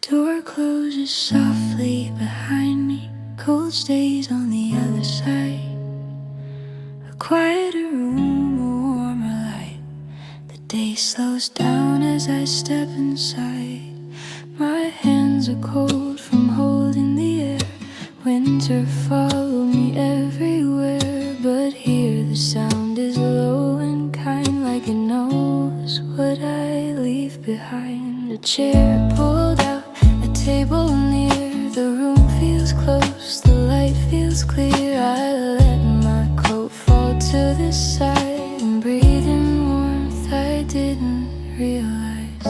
Door closes softly behind me. Cold stays on the other side. A quieter room, a warmer light. The day slows down as I step inside. My hands are cold from holding the air. Winter followed me everywhere, but here the sound is low and kind, like it knows what I leave behind. A chair pulled out, a table near. The room feels close, the light feels clear. I let my coat fall to the side and breathe in warmth I didn't realize.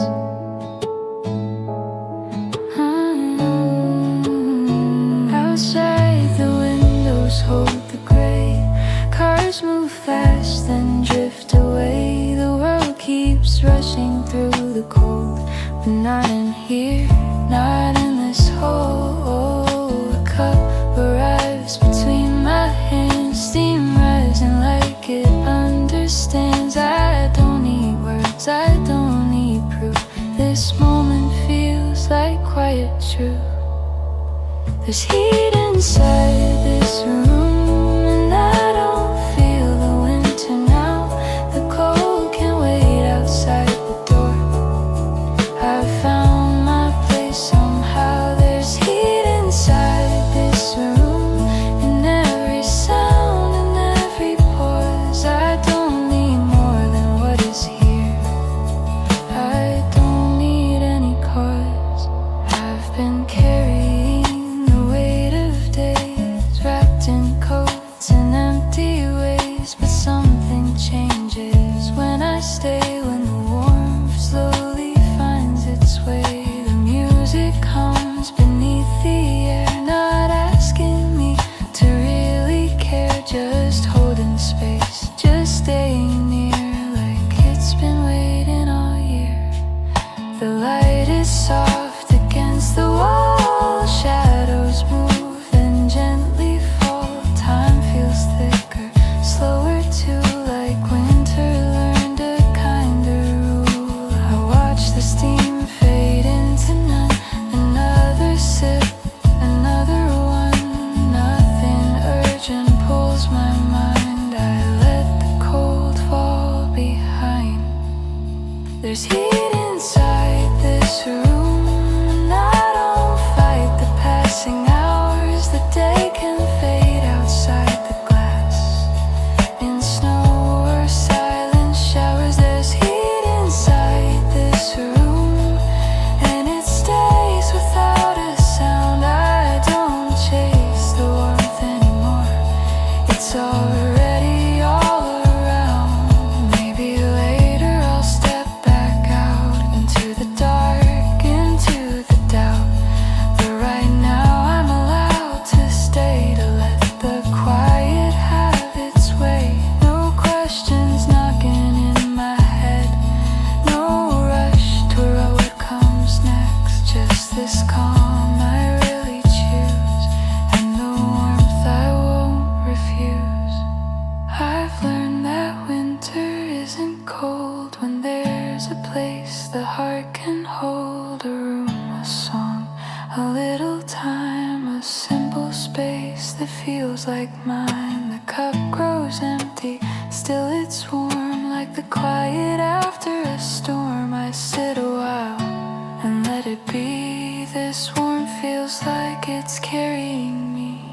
Outside the windows hold the gray. Cars move fast then drift away. The world keeps rushing through the cold, but not in here, not in this hole. A cup arrives between my hands, steam rising like it understands. I don't need words, I don't need proof. This moment feels like quiet truth. There's heat inside this room, and I don't feel the winter now. The cold can wait outside the door. I found my place somehow. There's heat inside this room, in every sound and every pause. I don't need more than what is here. I don't need any cause. I've been carrying the weight of days, wrapped in coats and empty ways. But something changes when I stay, when the warmth slowly finds its way. The music comes beneath the air, not asking me to really care, just holding space, just staying near, like it's been waiting all year. The light is soft against the wall, shadows move and gently fall. Time feels thicker, slower too, like winter learned a kinder rule. I watch the steam fade into none. Another sip, another one. Nothing urgent pulls my mind. I let the cold fall behind. There's heat inside this room, and I don't fight the passing hours. The day can fade outside the glass, in snow or silent showers. There's heat inside this room, and it stays without a sound. I don't chase the warmth anymore, it's already all around. Maybe later I'll step back out into the dark, into the doubt. But right now I'm allowed to stay, to let the quiet have its way. No questions knocking in my head, no rush to what comes next. Just this calm I really choose, and the warmth I won't refuse. I've learned that winter isn't cold when there's a place the heart can hold. A room, a song, a little time, a simple space that feels like mine. The cup grows empty, still it's warm, like the quiet after a storm. I sit a while and let it be. This warmth feels like it's carrying me.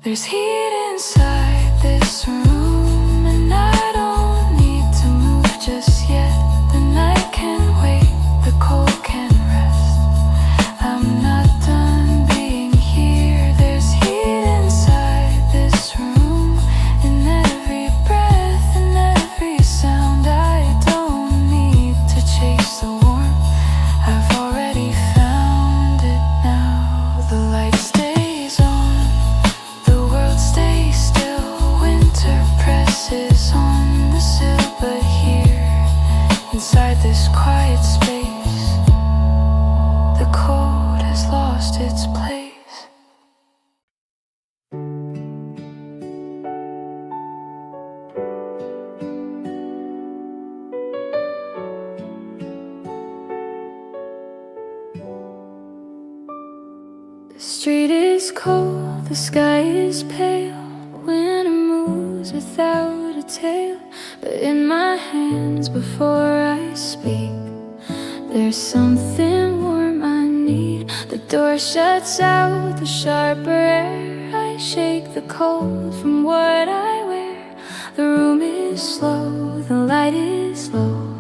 There's heat inside this room, and I don't need to move just yet. The night can wait, the cold can rest. I'm not done being here. There's heat inside this room, in every breath and every sound. I don't need to chase the warmth, I've already found it now. The light stays on, the world stays still. Winter The street is cold, the sky is pale. Winter moves without a tail. But in my hands before I speak, there's something warm I need. The door shuts out the sharper air. I shake the cold from what I wear. The room is slow, the light is low,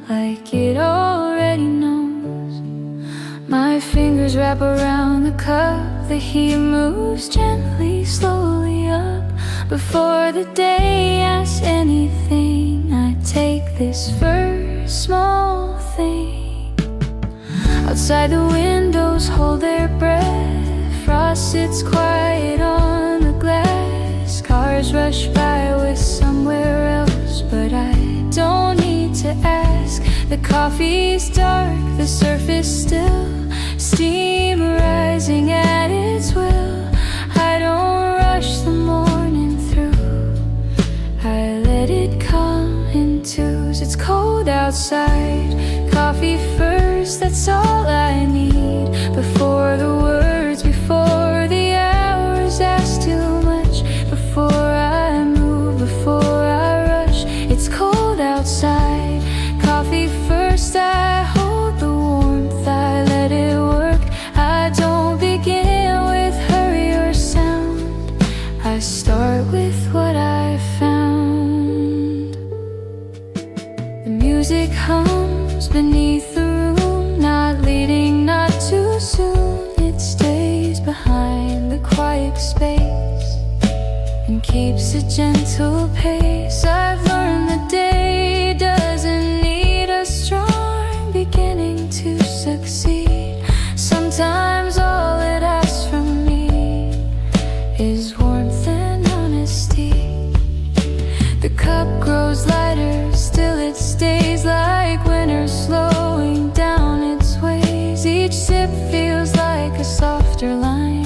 like it already knows. My fingers wrap around the cup. The heat moves gently, slowly up. Before the day asks anything, I take this first small thing. Outside the windows hold their breath. Frost sits quiet on the glass. Cars rush by with somewhere else, but I don't need to ask. The coffee's dark, the surface still, steam rising at its will. I don't rush the morning through, I let it come in twos. It's cold outside, coffee first, that's all I need. Before the words, before the hours ask too much. Before I move, before I rush. It's cold outside, coffee first, I hold the warmth, I let it work. I don't begin with hurry or sound, I start with what I found. The music hums beneath the room, not leading, not too soon. It stays behind the quiet space and keeps a gentle pace. I've learned the day doesn't need a strong beginning to succeed. Sometimes all it asks from me is warmth and honesty. The cup grows lighter, still it stays like winter slowing down its ways. Each sip feels like a softer line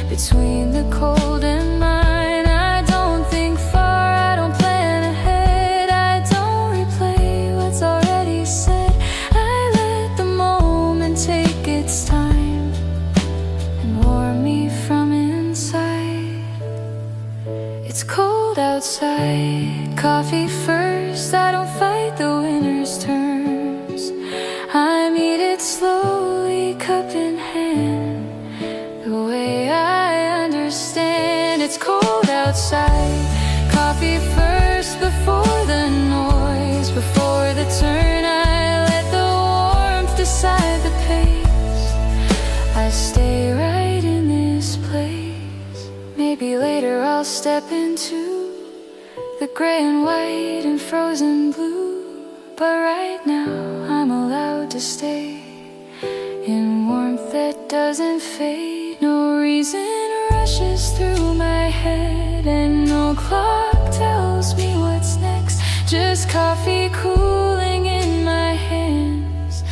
between the cold and mine. I don't think far, I don't plan ahead, I don't replay what's already said. I let the moment take its time and warm me from inside. It's cold outside, coffee first, I don't fight the winter's terms. I meet it slowly, cup in hand, the way I understand. It's cold outside, coffee first, before the noise, before the turn. I let the warmth decide the pace. I stay right in this place. Maybe later I'll step into the gray and white and frozen blue, but right now I'm allowed to stay in warmth that doesn't fade. No reason rushes through my head, and no clock tells me what's next. Just coffee cooling in my hands,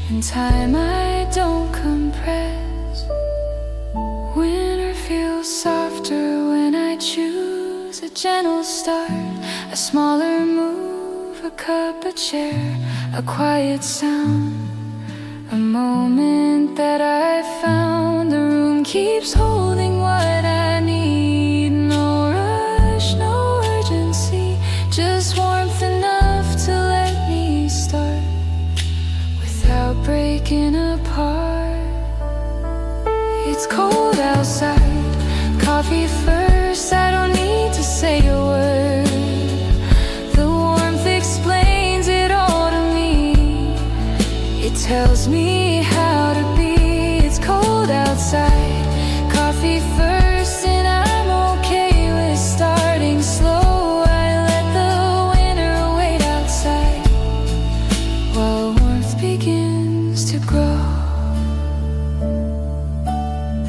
and time I don't compress. Winter feels softer when I choose a gentle start, a smaller move, a cup, a chair, a quiet sound, a moment that I found. The room keeps holding what I need. No rush, no urgency, just warmth enough to let me start without breaking apart. It's cold outside, coffee first, I don't need to say a word. The warmth explains it all to me. It tells me how to be. It's cold outside, coffee first, and I'm okay with starting slow. I let the winter wait outside while warmth begins to grow.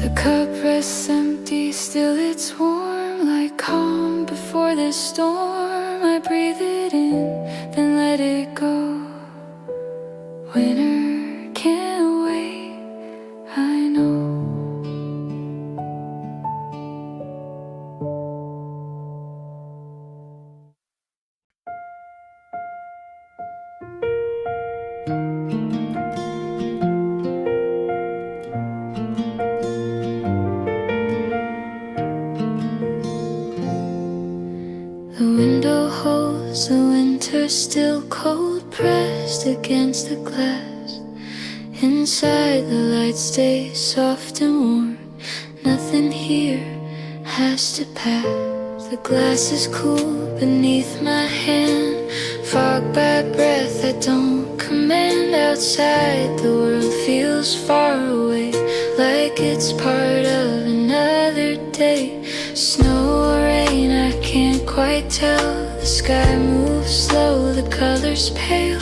The cup rests empty, still it's warm, like calm before the storm. I breathe it in, then let it go. Winter can't wait, I know. are still cold pressed against the glass. Inside the lights stay soft and warm. Nothing here has to pass. The glass is cool beneath my hand. Fogged by breath I don't command. Outside the world feels far away, like it's part of another day. Snow or rain, I can't quite tell. The sky moves slow, the colors pale,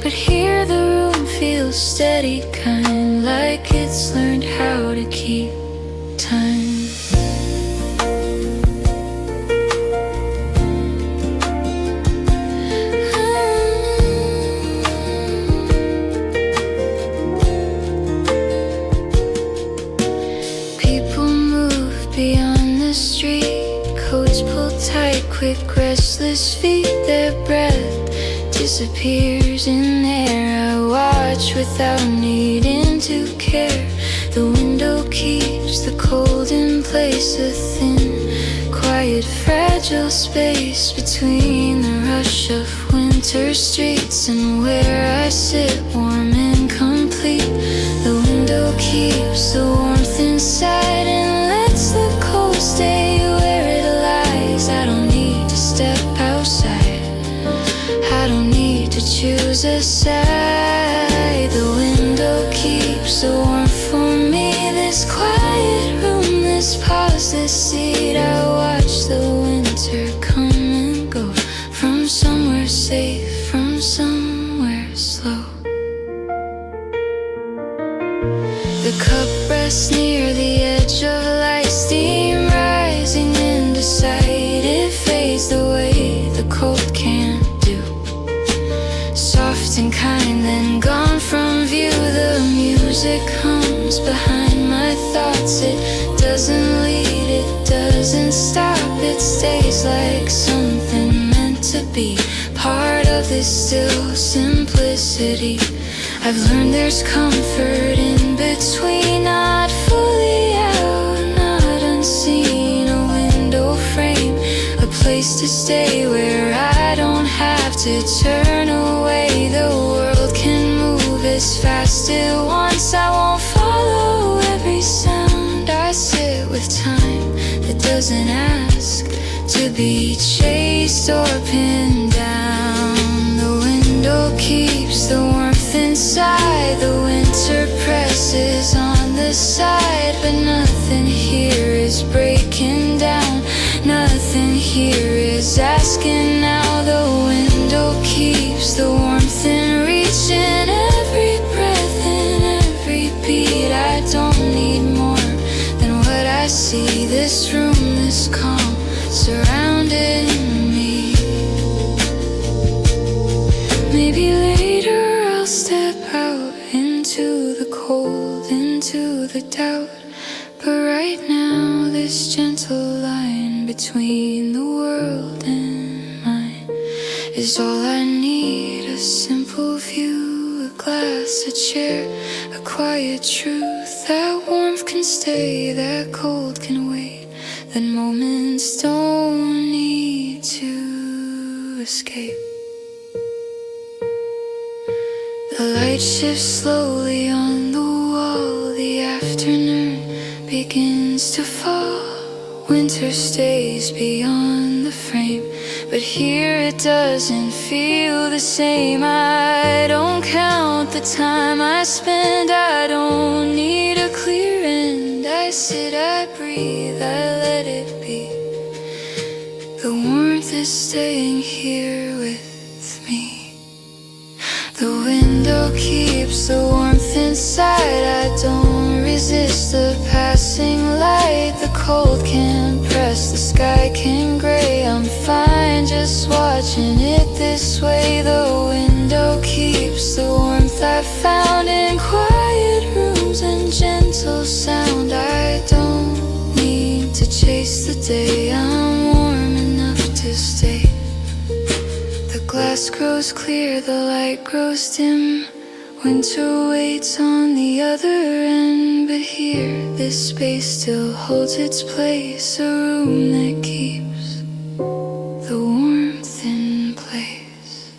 but here the room feels steady, kind like it's learned how to keep time. Quick restless feet, their breath disappears in air. I watch without needing to care. The window keeps the cold in place, a thin, quiet, fragile space between the rush of winter streets and where I sit warm and complete. The window keeps the warmth inside and lets the cold stay where it lies. I don't step outside, I don't need to choose a side. The window keeps the warmth for me. This quiet room, this pause, this seat. I watch the winter come and go, from somewhere safe, from somewhere slow. The cup rests near the edge of light, steam rising into sight. It fades the way the cold can do, soft and kind, then gone from view. The music hums behind my thoughts. It doesn't lead, it doesn't stop. It stays like something meant to be, part of this still simplicity. I've learned there's comfort in between, not fully out, not unseen. A window frame, a place to stay where I don't have to turn away. The world can move as fast at once. I won't follow every sound. I sit with time that doesn't ask to be chased or pinned down. The window keeps the warmth inside. The winter presses on the side, but nothing here is breaking down. Nothing here is asking now. The window keeps the warmth in reach, in every breath, in every beat. I don't need more than what I see. This room, this calm, surrounding me. Maybe later I'll step out into the cold, into the doubt. But right now, this gentle line between the world and mine is all I need. A simple view, a glass, a chair, a quiet truth. That warmth can stay, that cold can wait. That moments don't need to escape. The light shifts slowly on the wall. The afternoon begins to fall. Winter stays beyond the frame, but here it doesn't feel the same. I don't count the time I spend. I don't need a clear end. I sit, I breathe, I let it be. The warmth is staying here with me. The window keeps the warmth inside. I don't resist the passing light. The cold can press, the sky can gray. I'm fine just watching it this way. The window keeps the warmth I found in quiet rooms and gentle sound. I don't need to chase the day. I'm warm enough to stay. The glass grows clear, the light grows dim. Winter waits on the other end, but here this space still holds its place. A room that keeps the warmth in place.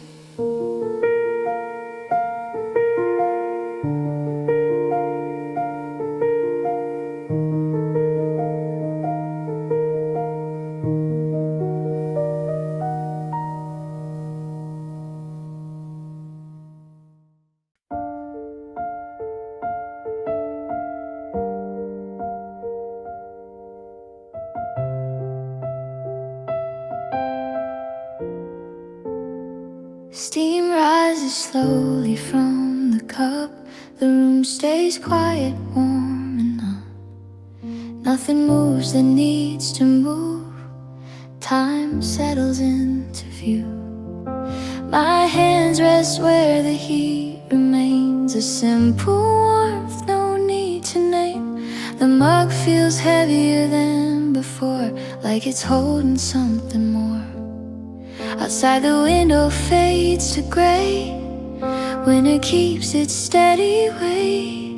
Steam rises slowly from the cup. The room stays quiet, warm enough. Nothing moves that needs to move. Time settles into view. My hands rest where the heat remains. A simple warmth, no need to name. The mug feels heavier than before, like it's holding something more. Outside the window fades to gray. Winter keeps its steady way.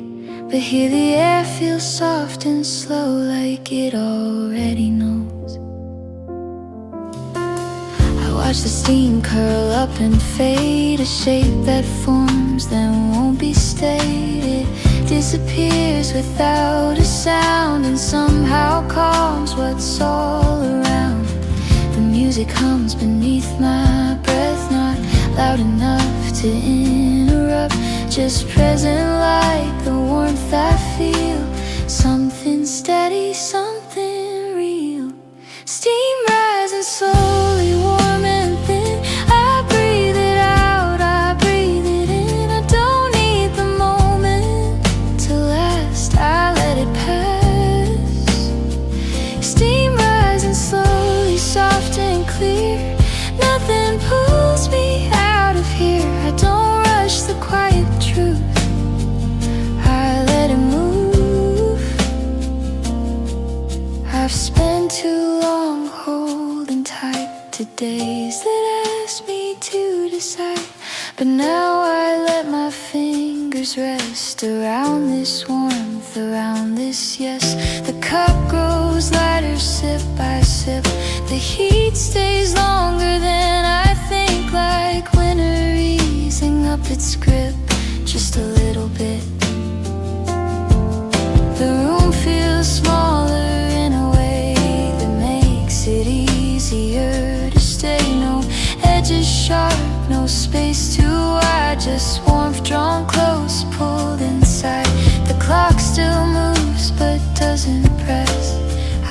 But here the air feels soft and slow, like it already knows. I watch the steam curl up and fade. A shape that forms then won't be stayed. It disappears without a sound and somehow calms what's all around. The music hums beneath my breath, not loud enough to interrupt, just present like the warmth I feel. Something steady, something real. Steam rising slowly, warm and thin. I breathe it out, I breathe it in. I don't need the moment to last, I let it pass. Steam rising slowly, soft and clear. Nothing pulls me out of here. I don't rush the quiet truth, I let it move. I've spent too long holding tight to days that asked me to decide. But now I let my fingers rest around this warmth, around this yes. The cup grows lighter sip by sip. The heat stays longer than I think, like winter easing up its grip just a little bit. The room feels smaller in a way that makes it easier to stay. No edges sharp, no space too wide, just warmth drawn close, pulled inside. The clock still moves but doesn't press.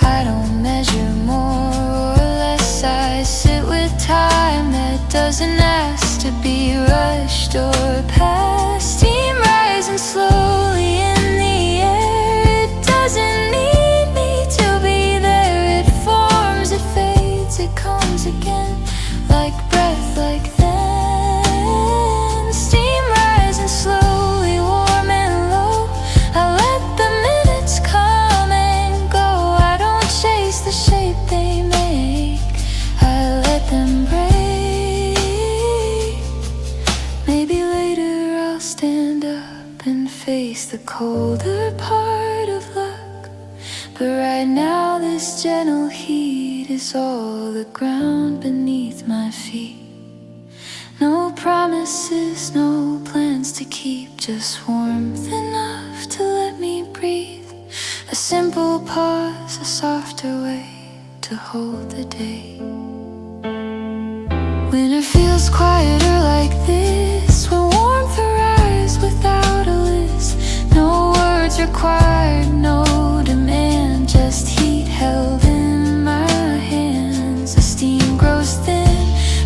I don't measure more or less. I sit with time that doesn't ask to be rushed or passed. Steam rising slowly in the air. It doesn't need me to be there. It forms, it fades, it comes again, like breath, like then. Steam rising slowly, warm and low. I let the minutes come and go. I don't chase the shape they make, I let them break. Maybe later I'll stand up and face the colder part of luck. But right now this gentle heat is all the ground beneath my feet. No promises, no plans to keep, just warmth enough to let me breathe. A simple pause, a softer way to hold the day. Winter feels quieter like this, when warmth arrives without a list. No words required, no demand, just heat held in my hands. The steam grows thin,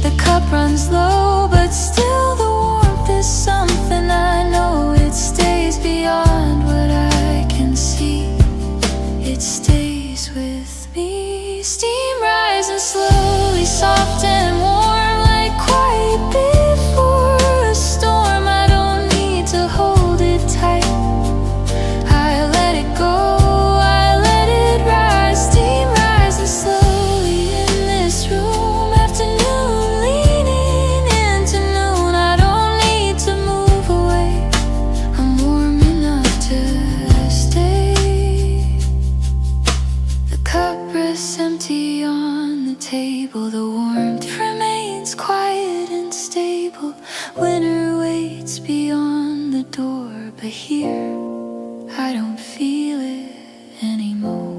the cup runs low, but still the warmth is something I know. It stays beyond what I can see, it stays with me. Steam rising slowly, soft and warm, like quiet before a storm. I don't need to hold it tight, I let it go, I let it rise. Steam rising slowly in this room. Afternoon leaning into noon. I don't need to move away, I'm warm enough to stay. The cup rests empty on the table. The warmth remains quiet and stable. Winter waits beyond the door, but here I don't feel it anymore.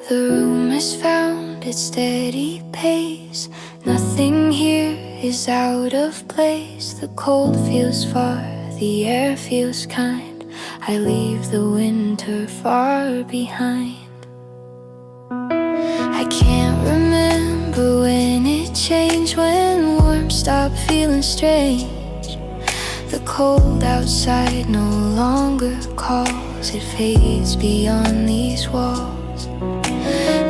The room has found its steady pace. Nothing here is out of place. The cold feels far, the air feels kind. I leave the winter far behind. I can't remember when it changed, when warmth stopped feeling strange. The cold outside no longer calls, it fades beyond these walls.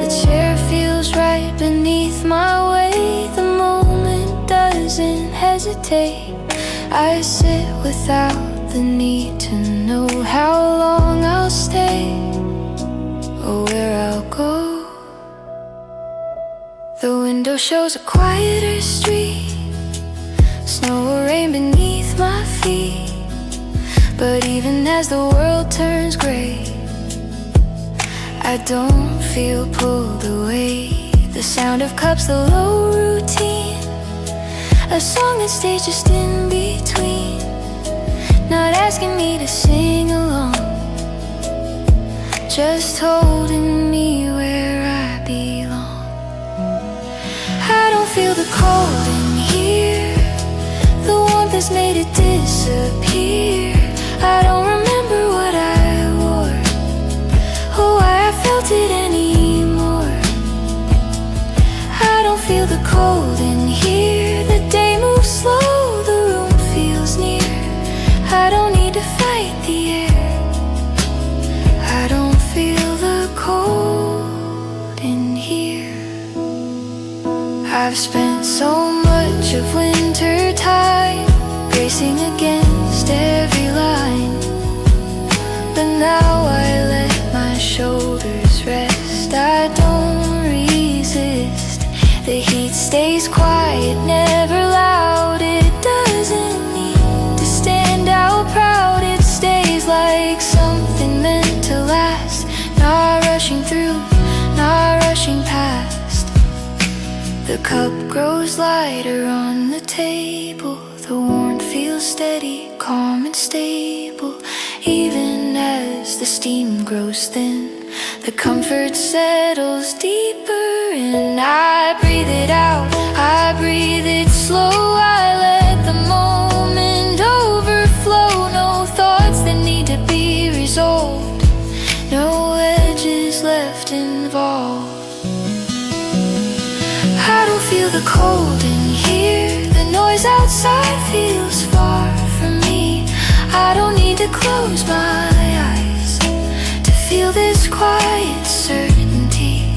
The chair feels right beneath my weight. The moment doesn't hesitate. I sit without the need to know how long I'll stay or where I'll go. The window shows a quieter street, snow or rain beneath my feet. But even as the world turns gray, I don't feel pulled away. The sound of cups, the low routine, a song that stays just in between, not asking me to sing along, just holding me where I belong. I don't feel the cold in here, the warmth has made it disappear. I don't remember what I wore or why I felt it anymore. I don't feel the cold in here, the day moves slow, the room feels near. I don't need to fight the air, I don't feel the cold in here. I've spent so much of winter time bracing against every line, but now I let my shoulders rest. I don't resist. The heat stays quiet, never loud. It doesn't need to stand out proud. It stays like something meant to last, not rushing through, not rushing past. The cup grows lighter on the table, the warmth feels steady, calm and stable. Even as the steam grows thin, the comfort settles deeper in. I breathe it out, I breathe it slow. I let the moment overflow. No thoughts that need to be resolved, no edges left involved. I don't feel the cold in here, the noise outside feels far from me. I don't need to close my eyes to feel this quiet certainty.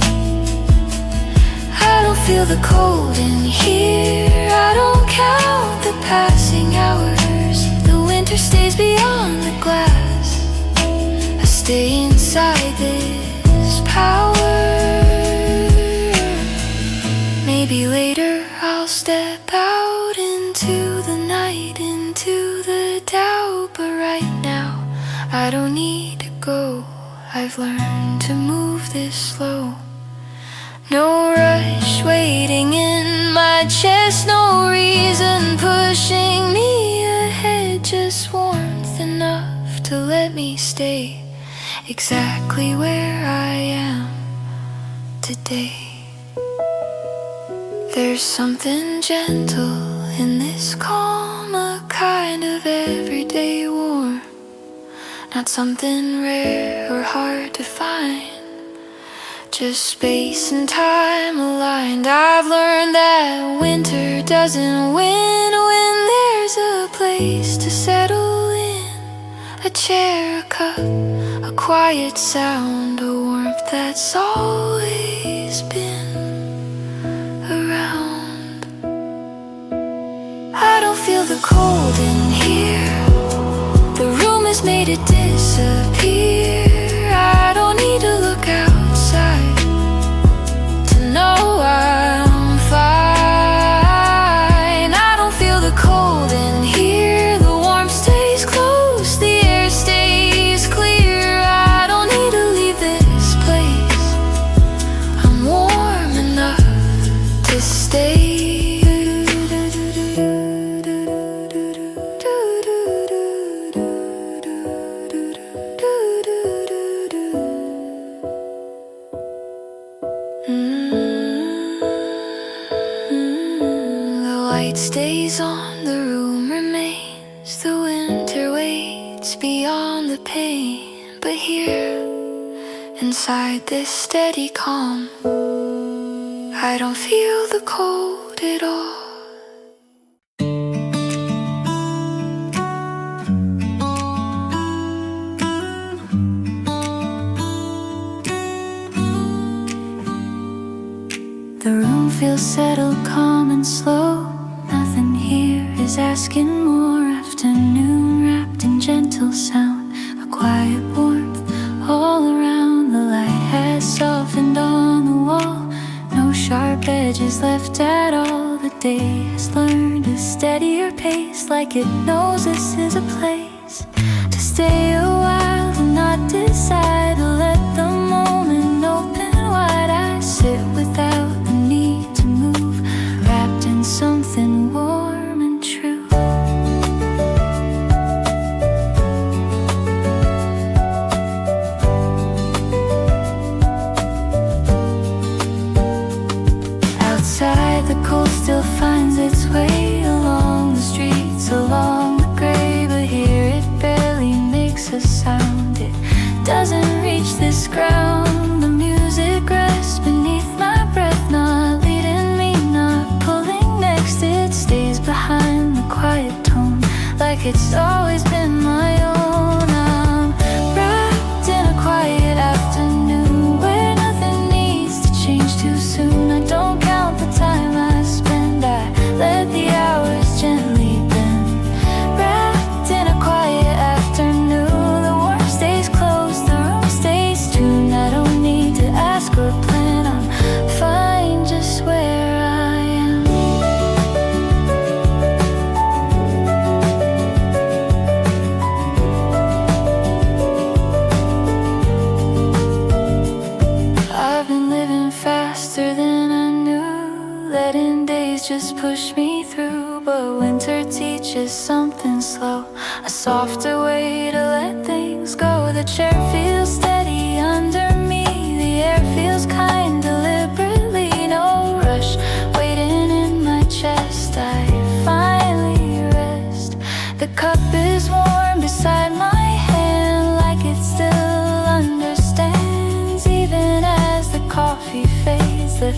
I don't feel the cold in here, I don't count the passing hours. The winter stays beyond the glass, I stay inside this power. Maybe later I'll step out into the night, into the doubt. But right now I don't need to go, I've learned to move this slow. No rush waiting in my chest, no reason pushing me ahead. Just warmth enough to let me stay exactly where I am today. There's something gentle in this calm, a kind of everyday warmth, not something rare or hard to find, just space and time aligned. I've learned that winter doesn't win when there's a place to settle in, a chair, a cup, a quiet sound, a warmth that's always been around. I don't feel the cold in here, the room has made it disappear. I don't need to look outside to know I'm fine. I don't feel the cold in here, the warmth stays close, the air stays clear. I don't need to leave this place, I'm warm enough to stay. inside this steady calm. I don't feel the cold at all. The room feels settled, calm and slow. Nothing here is asking more. Afternoon wrapped in gentle sound, a quiet warmth all around. The light has softened on the wall, no sharp edges left at all. The day has learned a steadier pace, like it knows this is a place to stay a while and not decide to let the moment open wide. I sit without the need to move, wrapped in something warm and true. Outside, the cold still finds its way along the streets, along the gray, but here it barely makes a sound. It doesn't reach this ground. The music rests beneath my breath, not leading me, not pulling next. It stays behind the quiet tone, like it's always been my own. I'm wrapped in a quiet afternoon where nothing needs to change too soon. I don't count the time I spend, I let the hours gently bend. Wrapped in a quiet afternoon, the warmth stays close, the room stays tuned. I don't need to ask or plan, I'm fine just where I am. I've been living faster than I knew, letting days just push me through. But winter teaches something slow, a softer way to let things go. The chair feels steady under me, the air feels kind deliberately. No rush waiting in my chest, I finally rest. The cup is warm beside my hand, like it still understands. Even as the coffee fades, the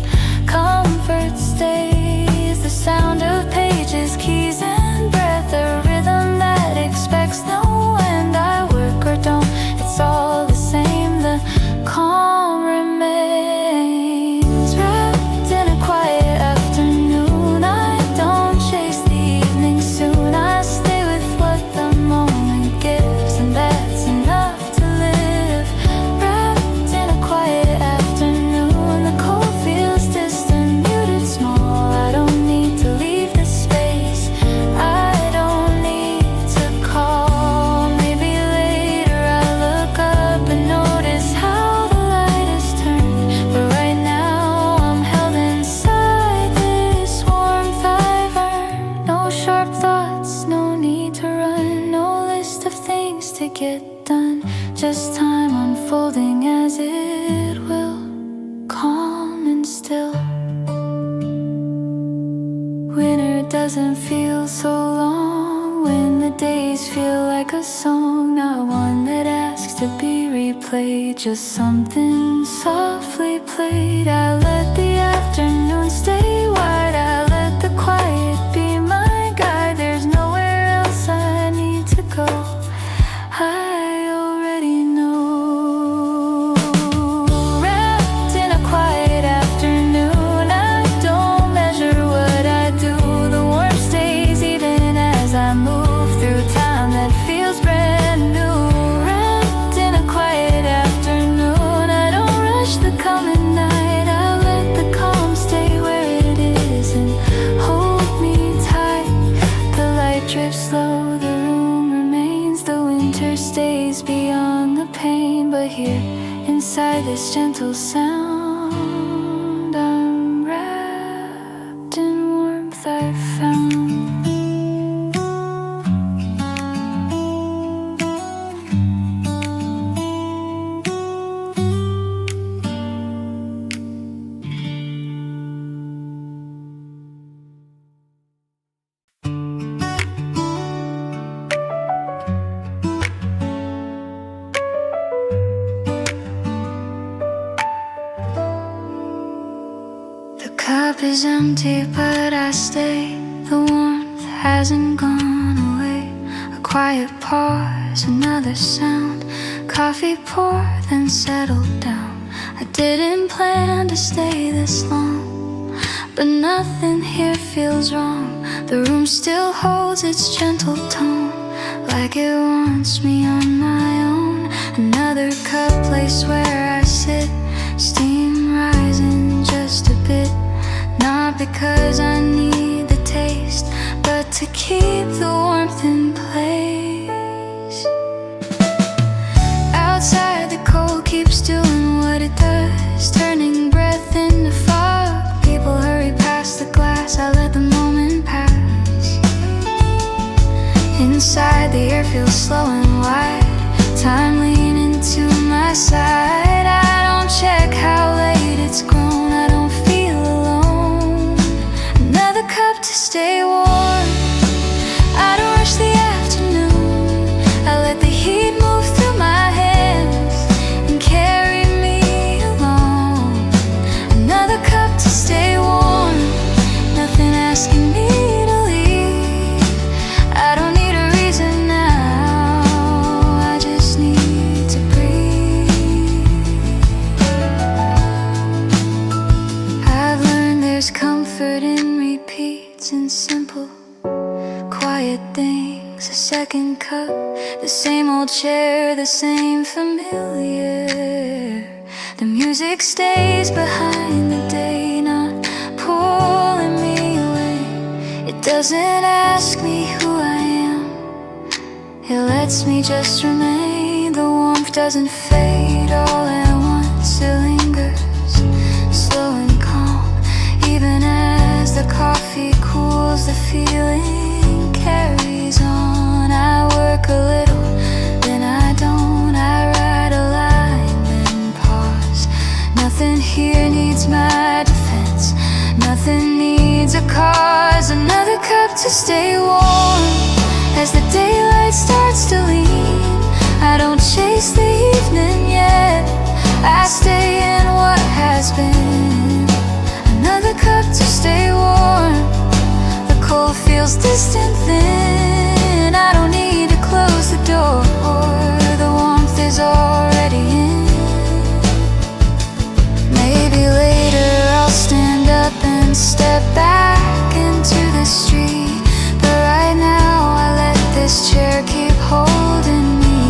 comfort stays. The sound of pages, keys and breath, a rhythm that expects no end. I work or don't, it's all the same. The calm remains. Wrapped in a quiet afternoon, I don't chase the evening soon. I stay with what the moment gives, and that's enough to live. Wrapped in a quiet afternoon, the cold feels distant, muted, small. I don't need to leave the space, I don't need to call. Maybe later I look up and notice how the light has turned, but right now I'm held inside this warmth I've earned. No sharp thoughts, no need to run, no list of things to get done, just time unfolding as it will, calm and still. Winter doesn't feel so long when the days feel like a song, not one that asks to be replayed, just something softly played. I let the afternoon stay wide, I let the quiet be my guide. There's nowhere else I need to go, I already know. Wrapped in a quiet afternoon, I don't measure what I do. The warmth stays even as I move through time that feels brand new. Wrapped in a quiet afternoon, I don't rush the coming night. I let the calm stay where it is and hold me tight. The light drips slow, the room remains. The winter stays beyond the pain, but here inside this gentle sound, I'm wrapped in warmth I've found. is empty, but I stay. The warmth hasn't gone away. A quiet pause, another sound. Coffee pour, then settle down. I didn't plan to stay this long, but nothing here feels wrong. The room still holds its gentle tone, like it wants me on my own. Another cup, place where I sit. Steam rising just a bit. Not because I need the taste, but to keep the warmth in place. Outside the cold keeps doing what it does, turning breath into fog. People hurry past the glass, I let the moment pass. Inside the air feels slow and wide, time leaning to my side. I don't check how late it's grown, I don't feel alone. Another cup to stay warm, I don't rush the afternoon. I let the heat move through my hands and carry me along. Another cup to stay warm, nothing asking me to leave. I don't need a reason now, I just need to breathe. I've learned there's comfort in repeats and simple, quiet things. A second cup, the same old chair, the same familiar. The music stays behind the day, not pulling me away. It doesn't ask me who I am, it lets me just remain. The warmth doesn't fade all at once, it lingers, slow and calm. Even as the coffee cools, the feeling carries on. I work a little, then I don't. I write a line, then pause. Nothing here needs my defense, nothing needs a cause. Another cup to stay warm as the daylight starts to lean. I don't chase the evening yet, I stay in what has been. Another cup to stay warm, the cold feels distant thin. I don't need to close the door, the warmth is already in. Maybe later I'll stand up and step back into the street, but right now I let this chair keep holding me.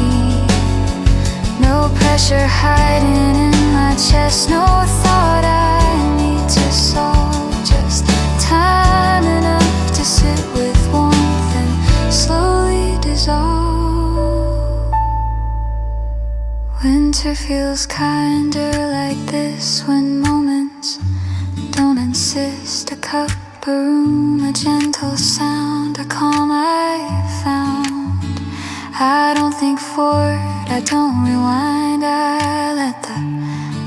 No pressure hiding in my chest, no thought I need to solve. Just time enough to sit with warmth and slowly dissolve. Winter feels kinder like this, when moments don't insist. A cup, a room, a gentle sound, a calm I found. I don't think forward, I don't rewind, I let the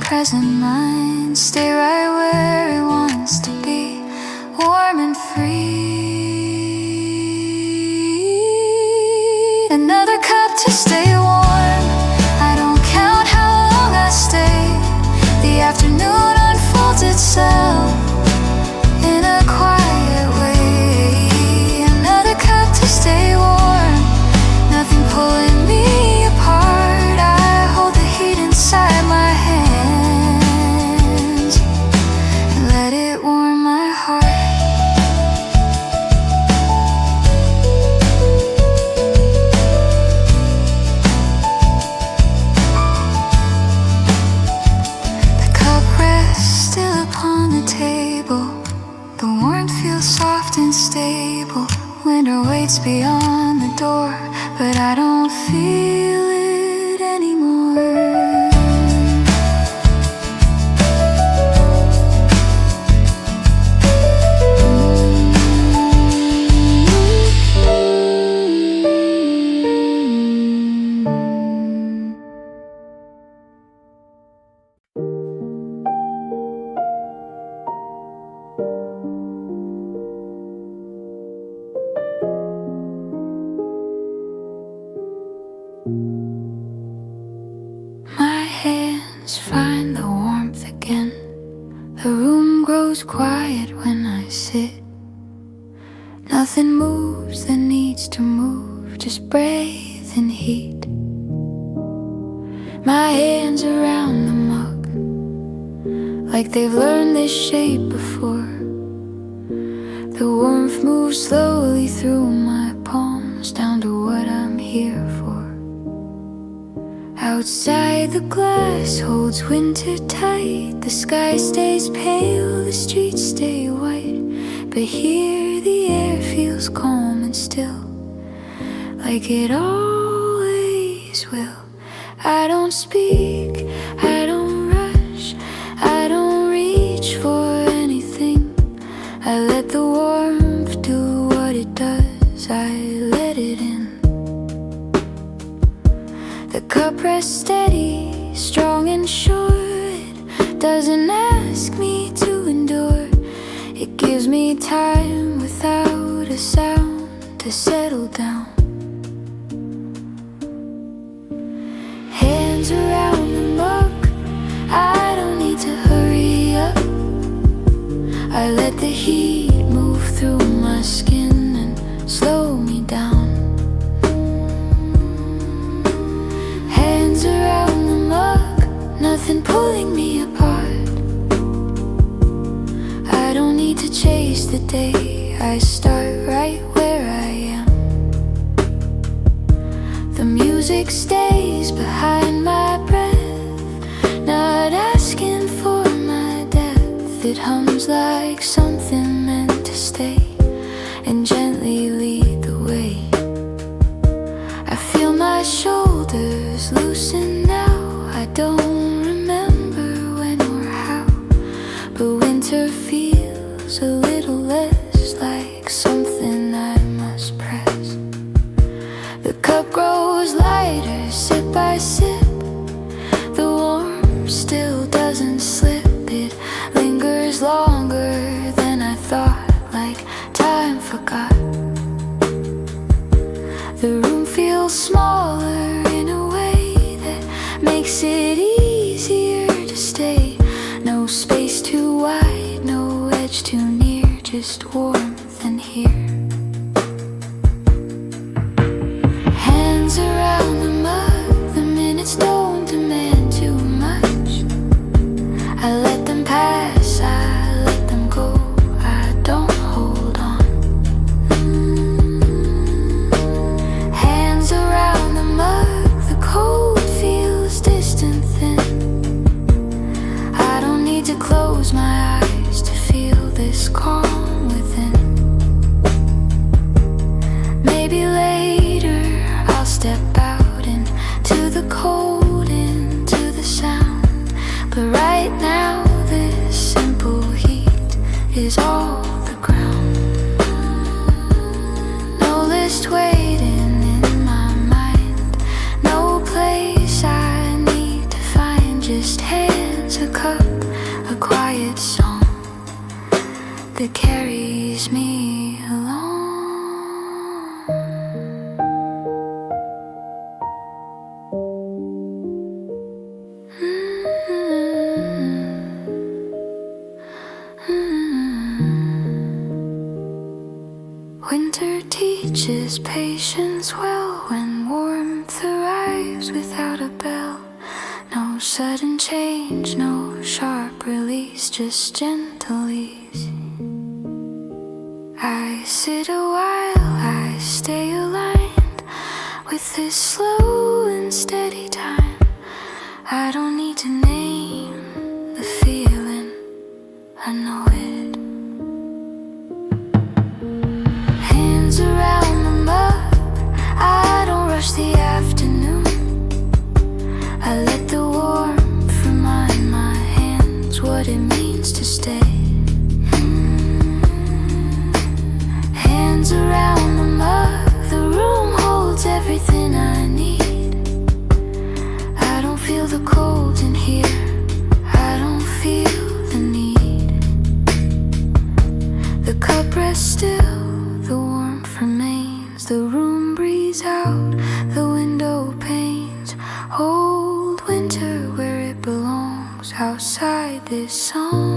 present mind stay right where it wants to be, warm and free. Another cup to stay warm, I don't count how long I stay. The afternoon unfolds itself in a quiet way. Another cup to stay warm, nothing pulling me apart. I hold the heat inside my hands and let it warm my heart. The cup rests still upon the table, the warmth feels soft and stable. Winter waits beyond the door, but I don't feel it anymore. My hands find the warmth again. The room grows quiet when miss it. Nothing moves that needs to move, just breath and heat. My hands around the mug, like they've learned this shape before. The warmth moves slowly through my palms, down to what I'm here for. Outside the glass holds winter tight. The sky stays pale, the streets stay white. But here the air feels calm and still, like it always will. I don't speak, I don't rush, I don't reach for anything. I let the warmth do what it does, I let it in. The cup rests steady, strong and sure. It doesn't ask me to endure. It gives me time without a sound to settle down. Hands around the mug, I don't need to hurry up. I let the heat move through my skin and slow me down. Hands around the mug, nothing pulling me apart. I don't need to chase the day, I start right where I am. The music stays behind my breath, not asking for my death. It hums like something meant to stay and gently lead the way. I feel my shoulders loosen now. I don't remember when or how, but winter feels a little less like something I must press. The cup grows lighter, sip by sip. The warmth still doesn't slip. It lingers longer than I thought, like time forgot. The room feels smaller in a way that makes it easier to stay. No space too wide, no edge too near, just warmth and here. Hands around the mug, the minutes don't demand too much. I let them pass, I let them go, I don't hold on. Hands around the mug, the cold feels distant thin. I don't need to close my eyes to feel this calm within. Maybe later I'll step out into the cold, into the sound. But right now this simple heat is all the ground. No list waiting in my mind, no place I need to find. Just hands, a cup, a quiet song that carries me along. Winter teaches patience well when warmth arrives without a bell. No sudden change, no sharp release, just gentle ease. I sit a while, I stay aligned with this slow and steady time. I don't need to name the feeling, I know it. Hands around the mug, I don't rush the afternoon. I let the warmth remind my hands what it means to stay. Hands around the mug, the room holds everything I need. I don't feel the cold in here, I don't feel the need. The cup rests still, the warmth remains. The room breathes out, the window panes hold winter where it belongs, outside this song.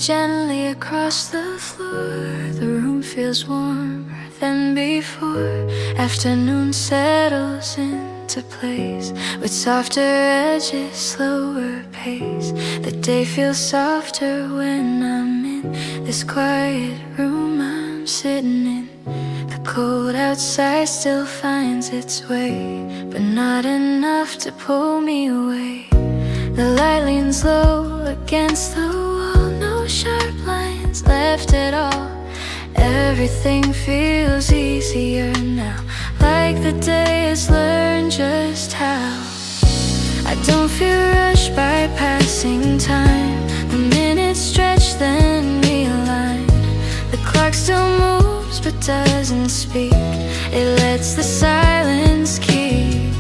gently across the floor. The room feels warmer than before. Afternoon settles into place with softer edges, slower pace. The day feels softer when I'm in this quiet room I'm sitting in. The cold outside still finds its way, but not enough to pull me away. The light leans low against the wall, no sharp lines left at all. Everything feels easier now, like the day has learned just how. I don't feel rushed by passing time. The minutes stretch then realign. The clock still moves but doesn't speak. It lets the silence keep.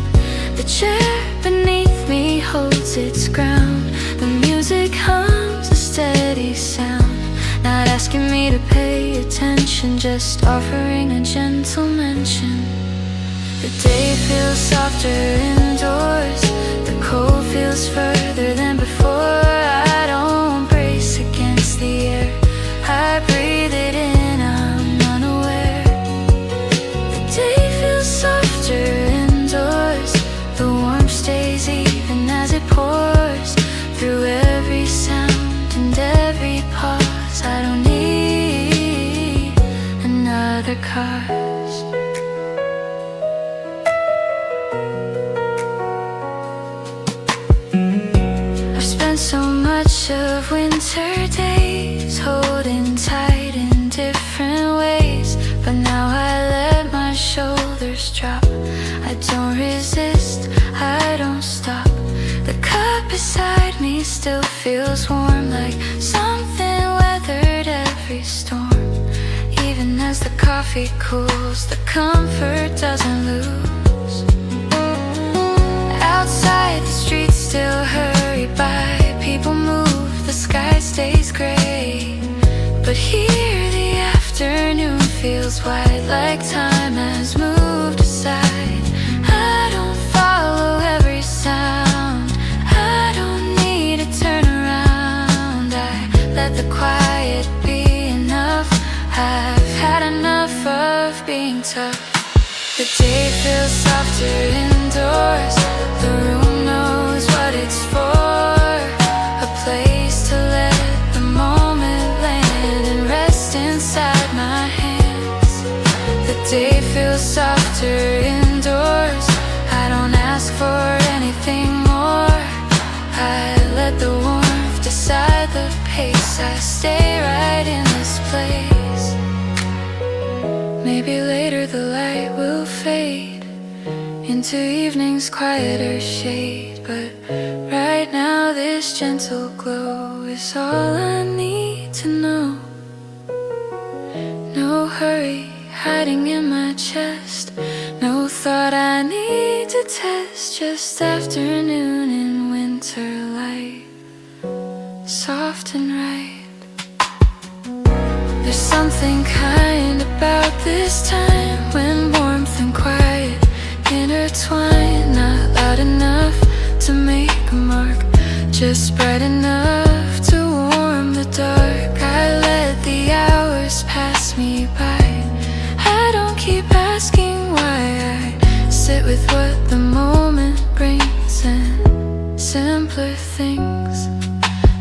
The chair beneath me holds its ground. The music hums a steady sound, not asking me to pay attention, just offering a gentle mention. The day feels softer indoors. The cold feels further than before. I don't brace against the air, I breathe it in, I'm unaware. The day feels softer indoors. The warmth stays even as it pours through every sound and every pause. I don't need another cause. I've spent so much of winter days holding tight in different ways, but now I let my shoulders drop. I don't resist, I don't stop. The cup beside me still feels warm, like something weathered every storm. Even as the coffee cools, the comfort doesn't lose. Outside the streets still hurry by, people move, the sky stays gray. But here the afternoon feels wide, like time has moved aside. I don't follow every sound, I don't need to turn around. I let the quiet be enough. I've had enough of being tough. The day feels softer indoors. The room knows what it's for, a place to let the moment land and rest inside my hands. The day feels softer indoors. I don't ask for anything more. I let the warmth decide the pace. I stay right in this place. Maybe later the light will fade into evening's quieter shade, but right now this gentle glow is all I need to know. No hurry hiding in my chest, no thought I need to test. Just afternoon in winter light, soft and right. There's something kind about this time, when warmth and quiet intertwine. Not loud enough to make a mark, just bright enough to warm the dark. I let the hours pass me by. I don't keep asking why. I sit with what the moment brings and simpler things.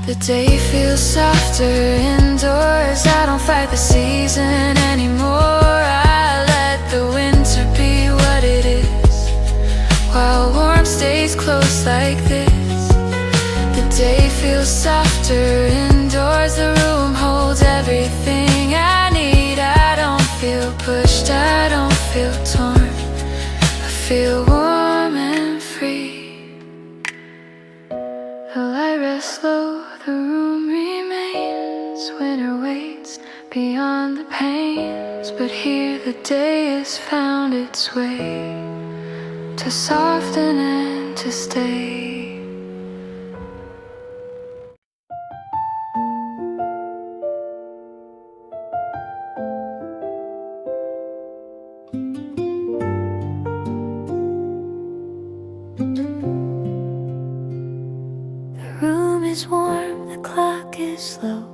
The day feels softer indoors. I don't fight the season anymore. I let the winter be what it is, while warmth stays close like this. The day feels softer indoors. The room holds everything I need. I don't feel pushed, I don't feel torn. I feel warm and free. The light rests low, the room remains. Winter waits beyond the pains, but here the day has found its way to soften and to stay. The room is warm, the clock is slow.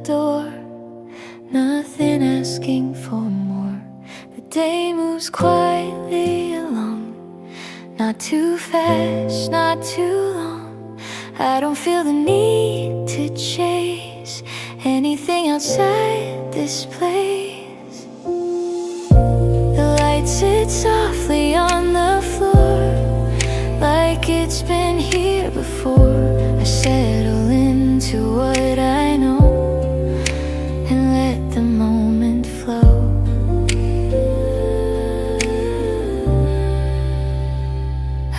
door, nothing asking for more. The day moves quietly along, not too fast, not too long. I don't feel the need to chase anything outside this place. The light sits softly on the floor, like it's been here before. I settle into what I know and let the moment flow.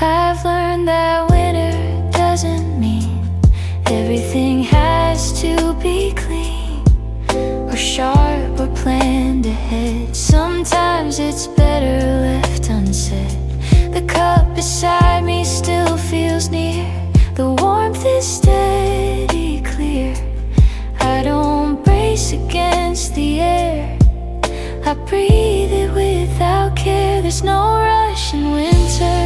I've learned that winter doesn't mean everything has to be clean or sharp or planned ahead. Sometimes it's better left unsaid. The cup beside me still feels near. The warmth is steady, clear. I don't brace against the air, I breathe it without care. There's no rush in winter,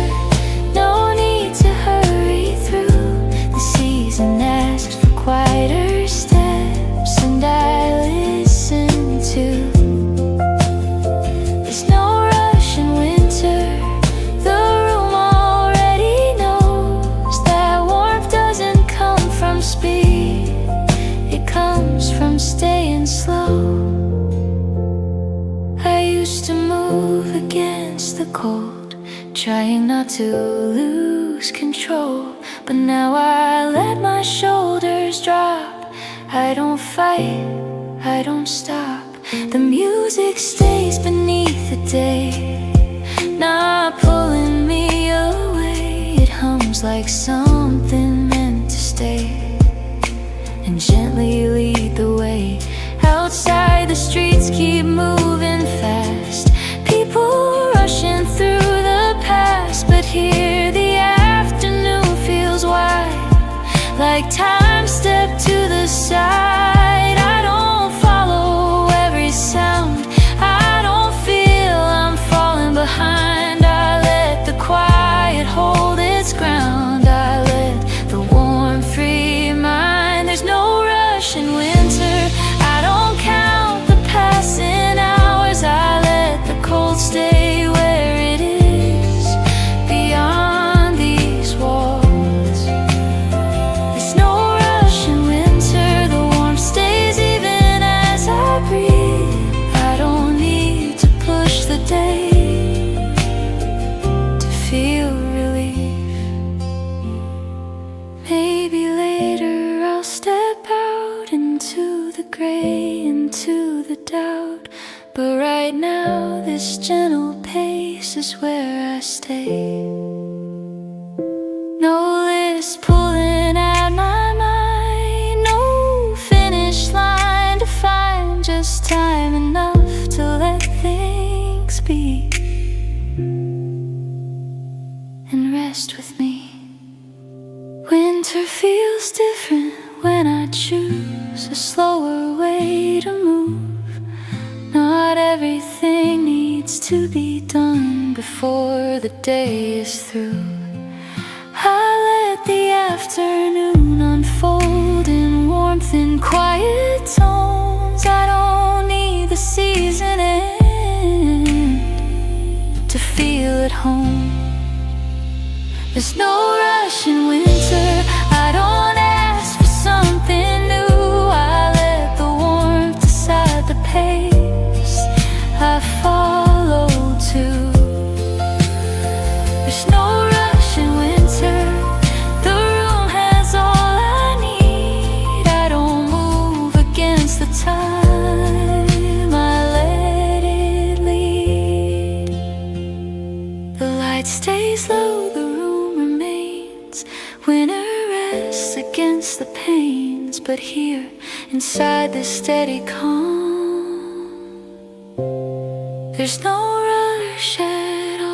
no need to hurry through. The season asks for quieter steps, and I listen too. There's no rush in winter, the room already knows that warmth doesn't come from speed, it comes from staying slow. I used to move against the cold, trying not to lose control, but now I let my shoulders drop. I don't fight, I don't stop. The music stays beneath the day, not pulling me away. It hums like something meant to stay and gently lead the way. Outside the streets keep moving fast, people rushing through the past, but here the afternoon feels wide, like time stepped to the side. I don't follow every sound, I don't feel I'm falling behind. I let the quiet hold its ground, I let the warmth free mine. There's no rush in winter, I don't count the passing hours. I let the cold stay where it is, beyond these walls. There's no rush in winter, the warmth stays even as I breathe. I don't need to push the day to feel relief. Maybe later I'll step out into the gray, into the doubt, but right now this gentle pace is where I stay. No list pulling at my mind, no finish line to find, just time enough to let things be and rest with me. Winter feels different when I choose a slower way to move. Not everything needs to be done before the day is through. I let the afternoon unfold in warmth and quiet tones. I don't need the season end to feel at home. There's no rush in winter, I don't ask for something new. I let the warmth decide the pace, I follow too. There's no rush in winter, the room has all I need. I don't move against the time, I let it lead. The light stays low, the room remains. Winter rests against the pains, but here inside this steady calm, there's no rush at all.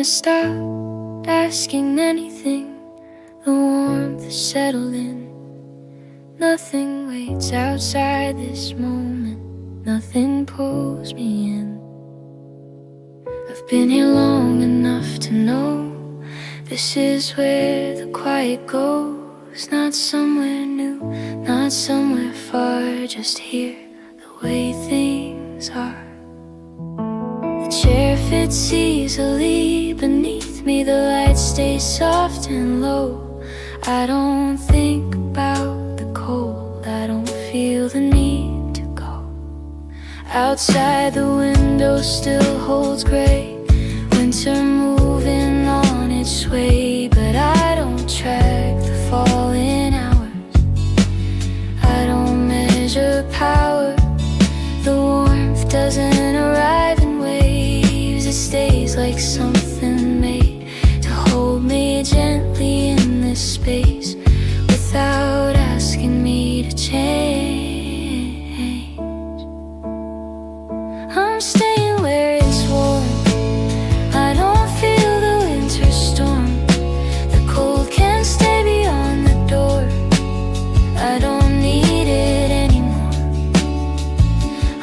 has stopped asking anything. The warmth has settled in. Nothing waits outside this moment. Nothing pulls me in. I've been here long enough to know this is where the quiet goes. Not somewhere new, not somewhere far, just here, the way things are. The chair fits easily beneath me, the light stays soft and low. I don't think about the cold, I don't feel the need to go. Outside the window still holds gray, winter moving on its way, but I don't track the falling hours. I don't measure power. The warmth doesn't arrive in waves. It stays like something made to hold me gently in this space without asking me to change. I'm staying where it's warm. I don't feel the winter storm. The cold can stay beyond the door. I don't need it anymore.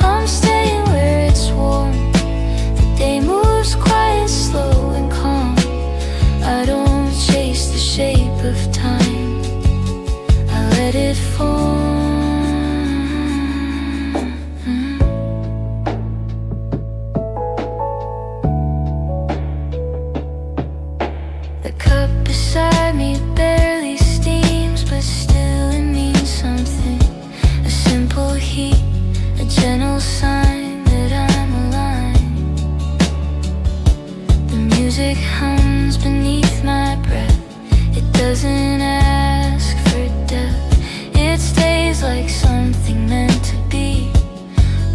I'm staying where it's warm. The day moves quiet, slow and calm. I don't chase the shape of time. I let it form. The cup beside me barely steams, but still it means something. A simple heat, a gentle sign that I'm aligned. The music hums beneath my breath. It doesn't ask for depth. It stays like something meant to be,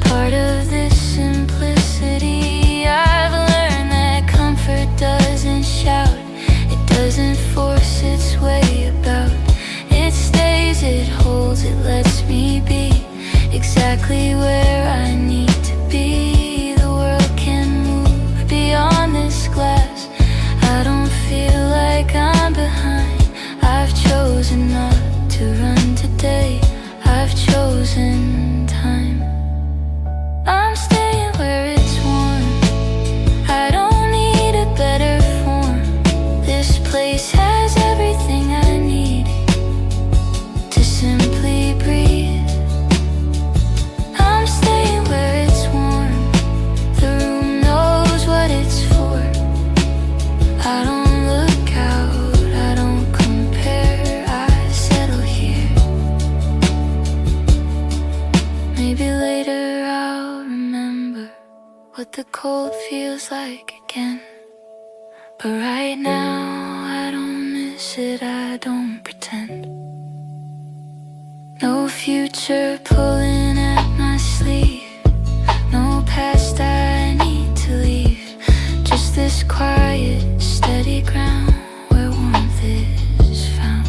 part of this simplicity. I've learned that comfort doesn't shout. It doesn't force its way about. It stays, it holds, it lets me be exactly where I need to be. The world can move beyond this glass. I don't feel like I'm behind. I've chosen not to run today. I've chosen time. I'm staying where it's warm. I don't need a better form. This place has everything I need to simply breathe. I'm staying where it's warm. The room knows what it's for. I don't look out, I don't compare, I settle here. Maybe later I'll remember what the cold feels like again. But right now I don't miss it, I don't pretend. No future pulling at my sleeve, no past I need to leave. Just this quiet, steady ground where warmth is found.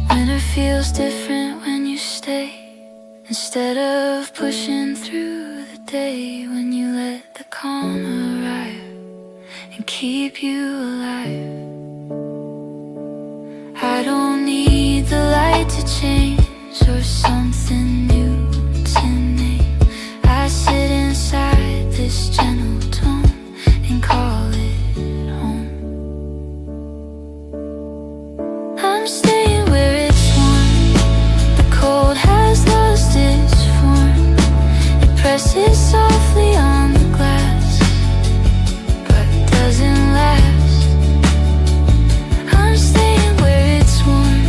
Winter feels different when you stay, instead of pushing through the day. When you let the calm arrive and keep you alive. I don't need the light to change or something new to name. I sit inside this gentle tone and call it home. I'm staying where it's warm. The cold has lost its form. It presses softly on the glass, but doesn't last. I'm staying where it's warm.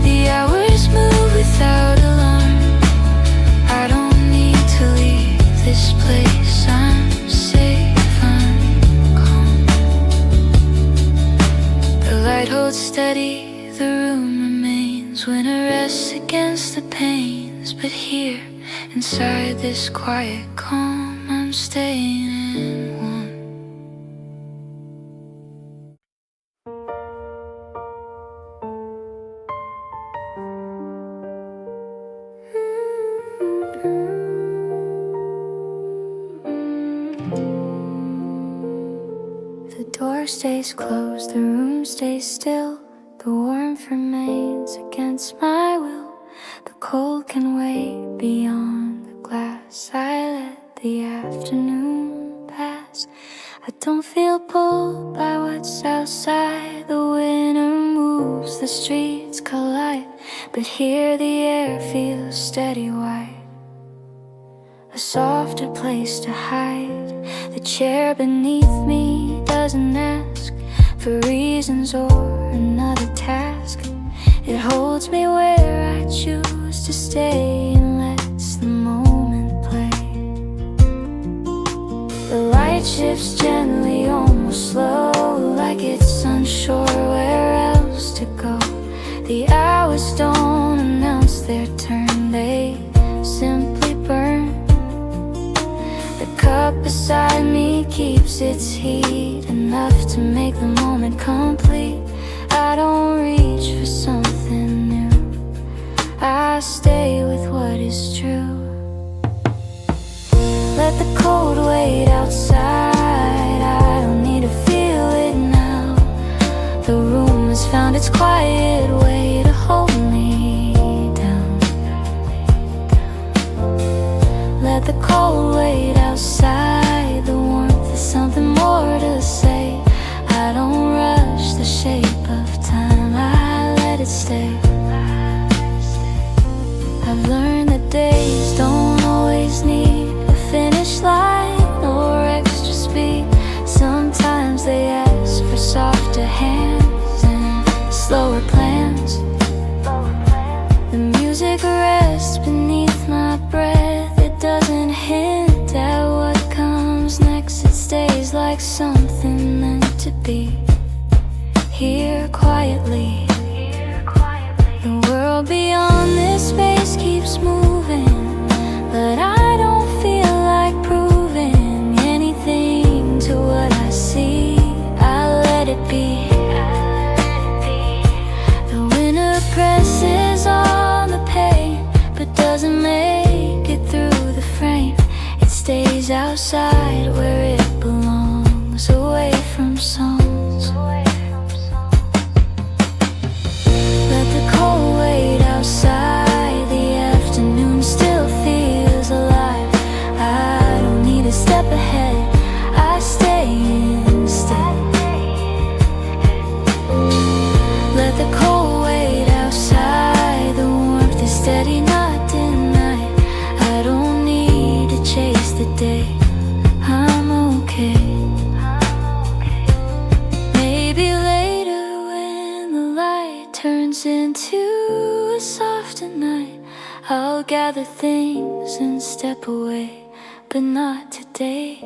The hours move without alarm. I don't need to leave this place. I'm safe, I'm calm. The light holds steady, the room remains. Winter rests against the pains, but here, inside this quiet calm, I'm staying in one. stays closed, the room stays still. The warmth remains against my will. The cold can wait beyond the glass. I let the afternoon pass. I don't feel pulled by what's outside. The winter moves, the streets collide, but here the air feels steady white. A softer place to hide. The chair beneath me doesn't ask for reasons or another task. It holds me where I choose to stay and lets the moment play. The light shifts gently, almost slow, like it's unsure where else to go. The hours don't announce their turn, they simply burn. The cup beside me keeps its heat, enough to make the moment complete. I don't reach for something new, I stay with what is true. Let the cold wait outside, I don't need to feel it now. The room has found its quiet way to hold me down. Let the cold wait outside, the warmth is something more to say. I don't rush the shape of time, I let it stay. I've learned that days don't always need a finish line or extra speed. Sometimes they ask for softer hands and slower plans. The music rests beneath my breath, it doesn't hint at what comes next. It stays like something meant to be here quietly. The world beyond this space keeps moving, but I don't feel like proving anything to what I see. I let it be. The winter presses on the pain, but doesn't make it through the frame. It stays outside where it belongs, away from songs. Let the cold wait outside, the afternoon still feels alive. I don't need a step ahead, I stay instead. Let the cold wait outside, the warmth is steady, not denied. I don't need to chase the day, I'm okay. Maybe later when the light turns into a softer night, I'll gather things and step away, but not today.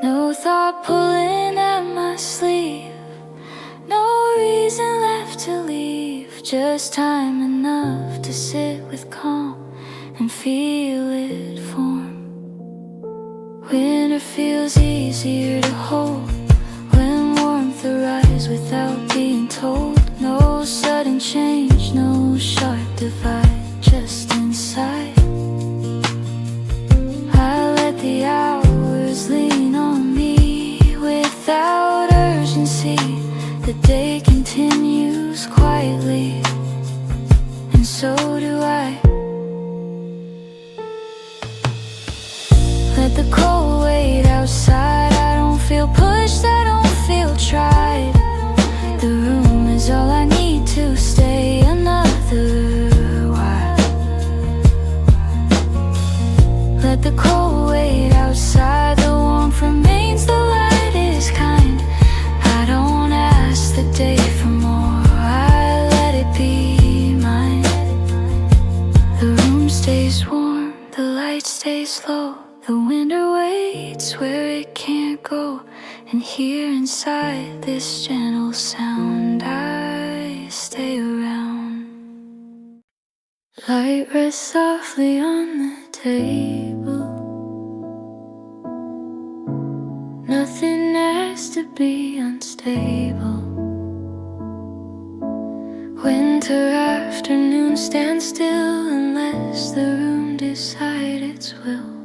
No thought pulling at my sleeve, no reason left to leave, just time enough to sit with calm and feel it form. Winter feels easier to hold when warmth arrives without being told. No sudden change, no sharp divide, just inside. I let the hours lean on me without urgency. The day continues quietly, and so do I. Let the cold wait outside, I don't feel pushed, I don't feel tried. The room is all I need to stay another while. Let the cold wait outside, the warmth remains, the light is kind. I don't ask the day for more, I let it be mine. The room stays warm, the light stays low. The winter waits where it can't go, and here inside this gentle sound I stay around. Light rests softly on the table, nothing has to be unstable. Winter afternoon stand still unless the room decide its will.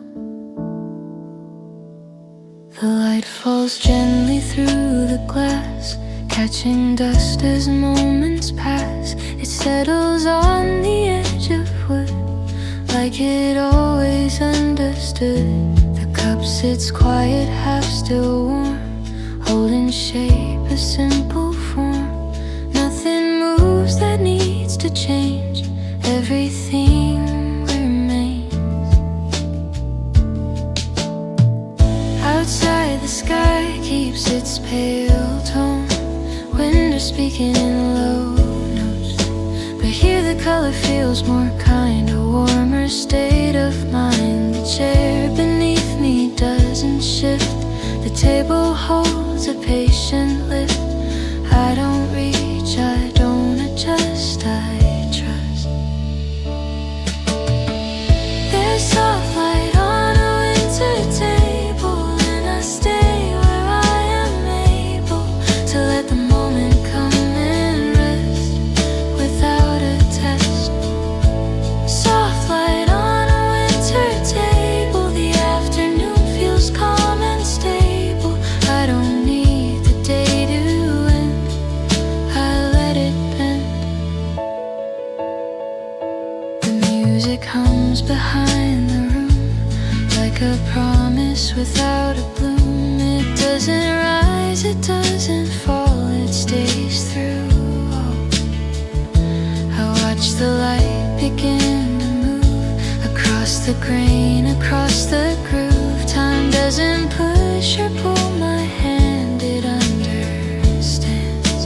The light Light falls gently through the glass, catching dust as moments pass. It settles on the edge of wood, like it always understood. The cup sits quiet, half still warm, holding shape, a simple form. Nothing moves that needs to change, everything remains. Outside the sky keeps its pale tone, wind is speaking in low notes, but here the color feels more kind, a warmer state of mind. The chair beneath me doesn't shift, the table holds a patient lift. I don't reach, I don't adjust, I trust. There's soft light on a winter table, and I stay where I am able to let the moment come and rest without a test. Soft light on a winter table, the afternoon feels calm and stable. I don't need the day to end, I let it bend. The music hums behind the room, like a promise without a bloom. It doesn't rise, it doesn't fall, it stays through. I watch the light begin to move across the grain, across the groove. Time doesn't push or pull my hand, it understands.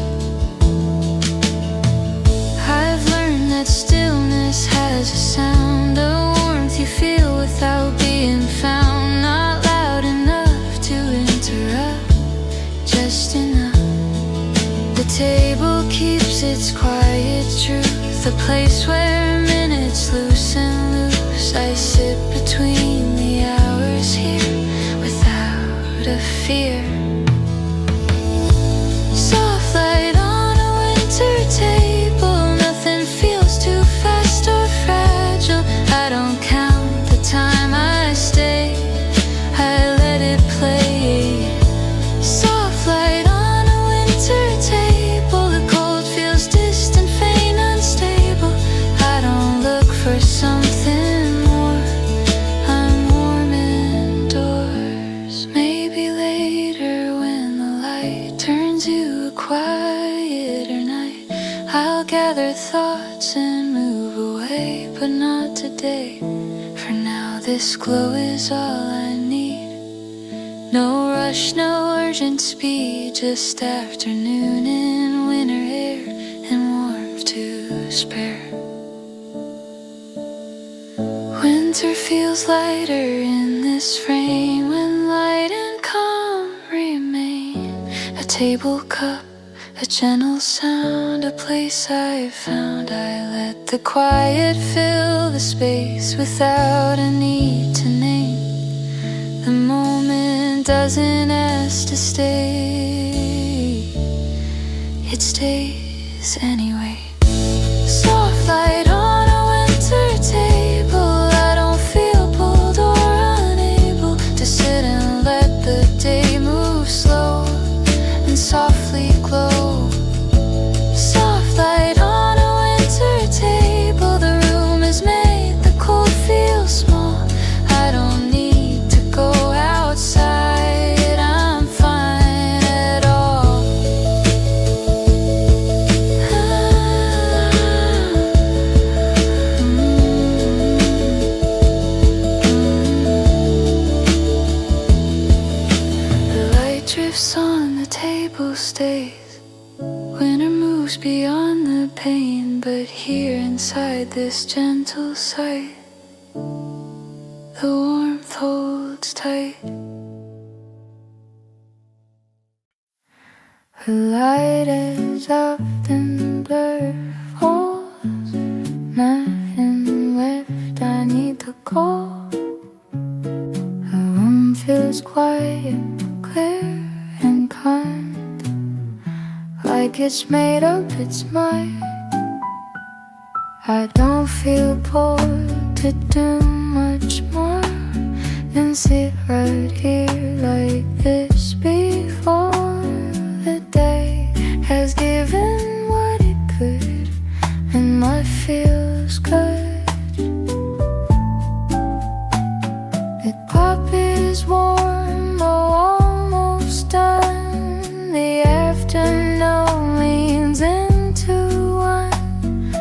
I've learned that stillness has a sound, a warmth you feel without being found. Not loud enough to interrupt, just enough. The table keeps its quiet truth, a place where minutes loose and loose. I sit between the hours here without a fear. Soft light on a winter table, nothing feels too fast or fragile. I don't count the time I stay, I let it play. Soft light on a winter table, the cold feels distant, faint, unstable. I don't look for something more, I'm warm indoors. Maybe later when the light turns to a quieter night, I'll gather thoughts and move away, but not today. For now this glow is all I need. No rush, no urgent speed, just afternoon in winter air and warmth to spare. Winter feels lighter in this frame when light and calm remain. A table cup, a gentle sound, a place I've found. I let the quiet fill the space without a need to name. The moment doesn't ask to stay, it stays anyway. Soft light on a winter table, I don't feel pulled or unable to sit and let the day move slow and softly glow. Soft light on a winter table, the room is made, the cold feels small. I don't need to go outside, I'm fine at all. The light drifts on, the table stays. Winter moves beyond the pain, but here inside this gentle sight, the warmth holds tight. The light is often blurred, walls nothing left, I need to go. The room feels quiet, clear and kind, like it's made up its mind. I don't feel bored to do much more and sit right here like this before the day has given what it could, and life feels good. The cup is warm, though almost done. The afternoon leans into one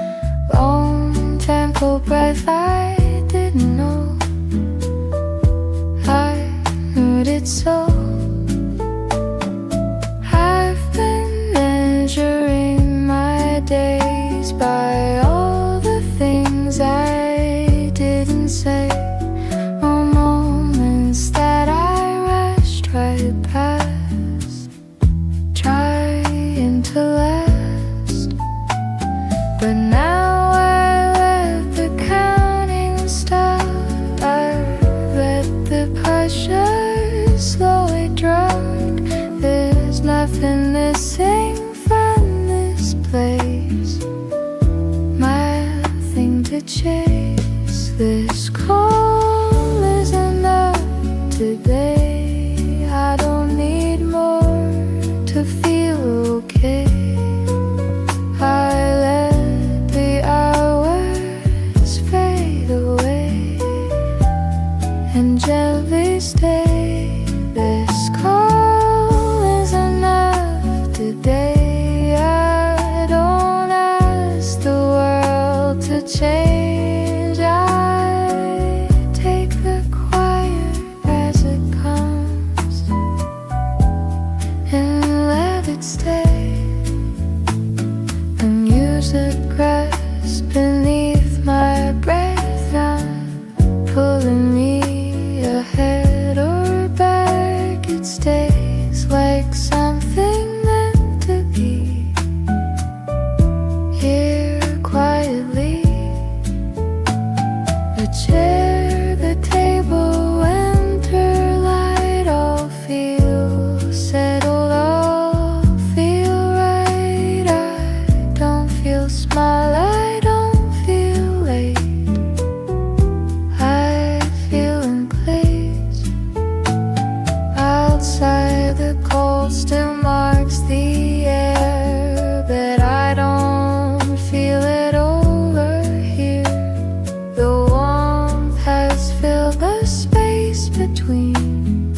long tempo breath I didn't know I heard it so. I've been measuring my days by all the things I didn't say, all moments that I rushed right past, trying to last. But now I let the counting stop. I let the pressure slow it drown. There's nothing missing from this place, nothing to chase. This call is enough today. I don't need more to feel okay. I let the hours fade away and gently stay. This call is enough today. I don't ask the world to change. I take the quiet as it comes and let it stay. The music cracks beneath my breath, not pulling me ahead or back. It stays like something meant to be here quietly. The chair, the table, winter light all feel settled, all feel right. I don't feel small, I don't feel late. I feel in place. Outside the cold still marks the air, but I don't feel it over here. The warmth has filled the space between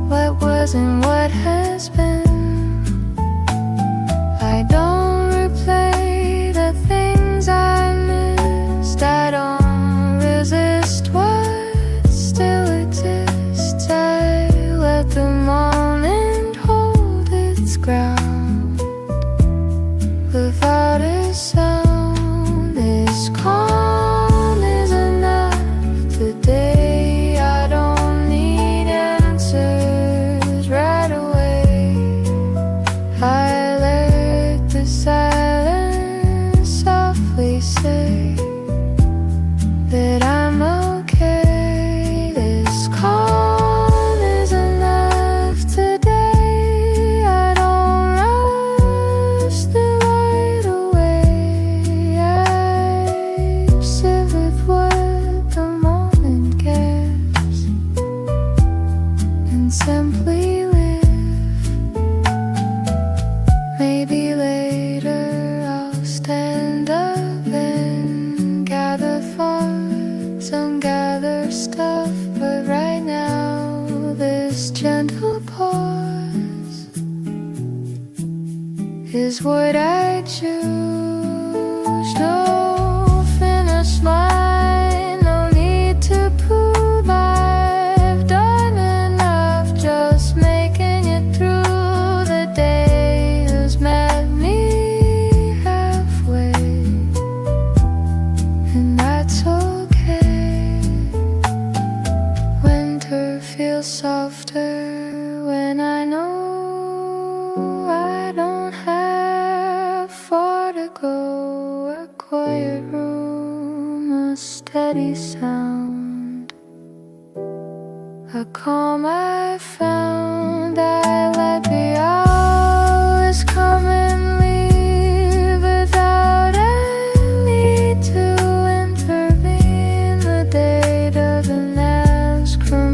what was and what has been. I don't replay the things I missed. I don't resist what still exists. I let the moment hold its ground without a sound. This calm is enough today. I don't need answers right away. I let the silence softly say that I'm okay. This calm is enough today. I don't rush the light away. I sit with what the moment gives and simply live. Maybe later I'll stand up and gather thoughts and gather stuff. But right now, this gentle pause is what I choose. No finish line, no need to prove I've done enough. Just making it through the day has met me halfway, and that's okay. Winter feels softer when I know I don't have far to go. A quiet room, a steady sound, a calm I found. I let the hours come and leave without a need to intervene. The day doesn't ask for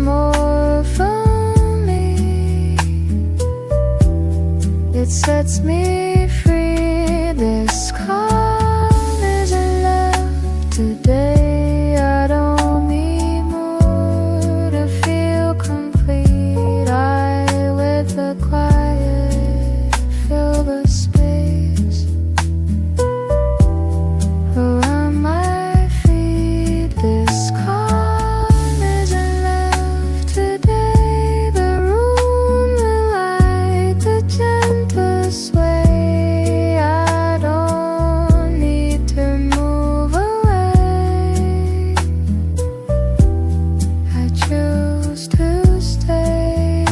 day. I don't need more to feel complete. I let the quiet fill the space around my feet. This calm isn't left today. The room will light the gentle sway. I don't need to move away. I choose to stay.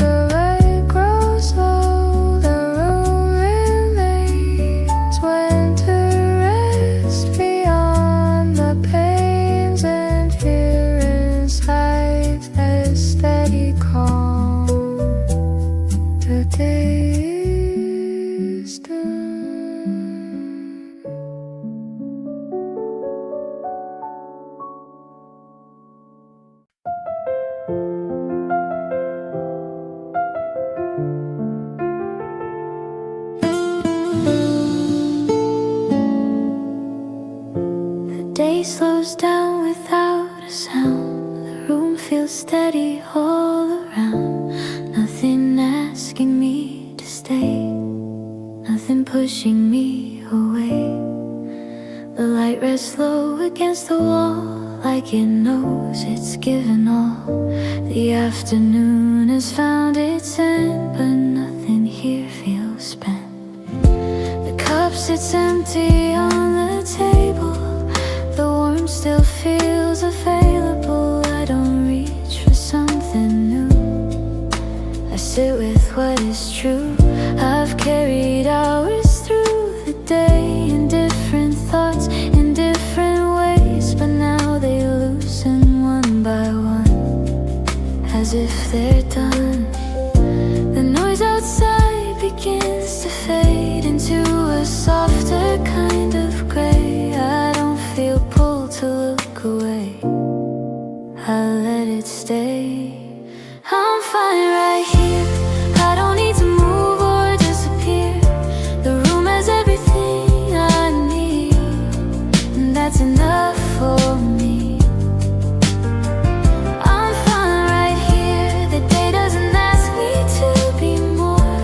The light grows low, the room remains. When to rest beyond the pains, and here inside a steady calm. The day is done. The day slows down without a sound. The room feels steady all around. Nothing asking me to stay, nothing pushing me away. The light rests low against the wall, like it knows it's given all. The afternoon has found its end, but nothing here feels spent. The cup sits empty on the table. The warmth still feels available. I don't reach for something new. I sit with what is true. I've carried hours through the day in different thoughts, in different ways, but now they loosen one by one, as if they're done. The noise outside begins to fade into a softer kind of gray. I don't feel pulled to look away. I let it stay. I'm fine right here. I don't need to move or disappear. The room has everything I need, and that's enough for me. I'm fine right here. The day doesn't ask me to be more.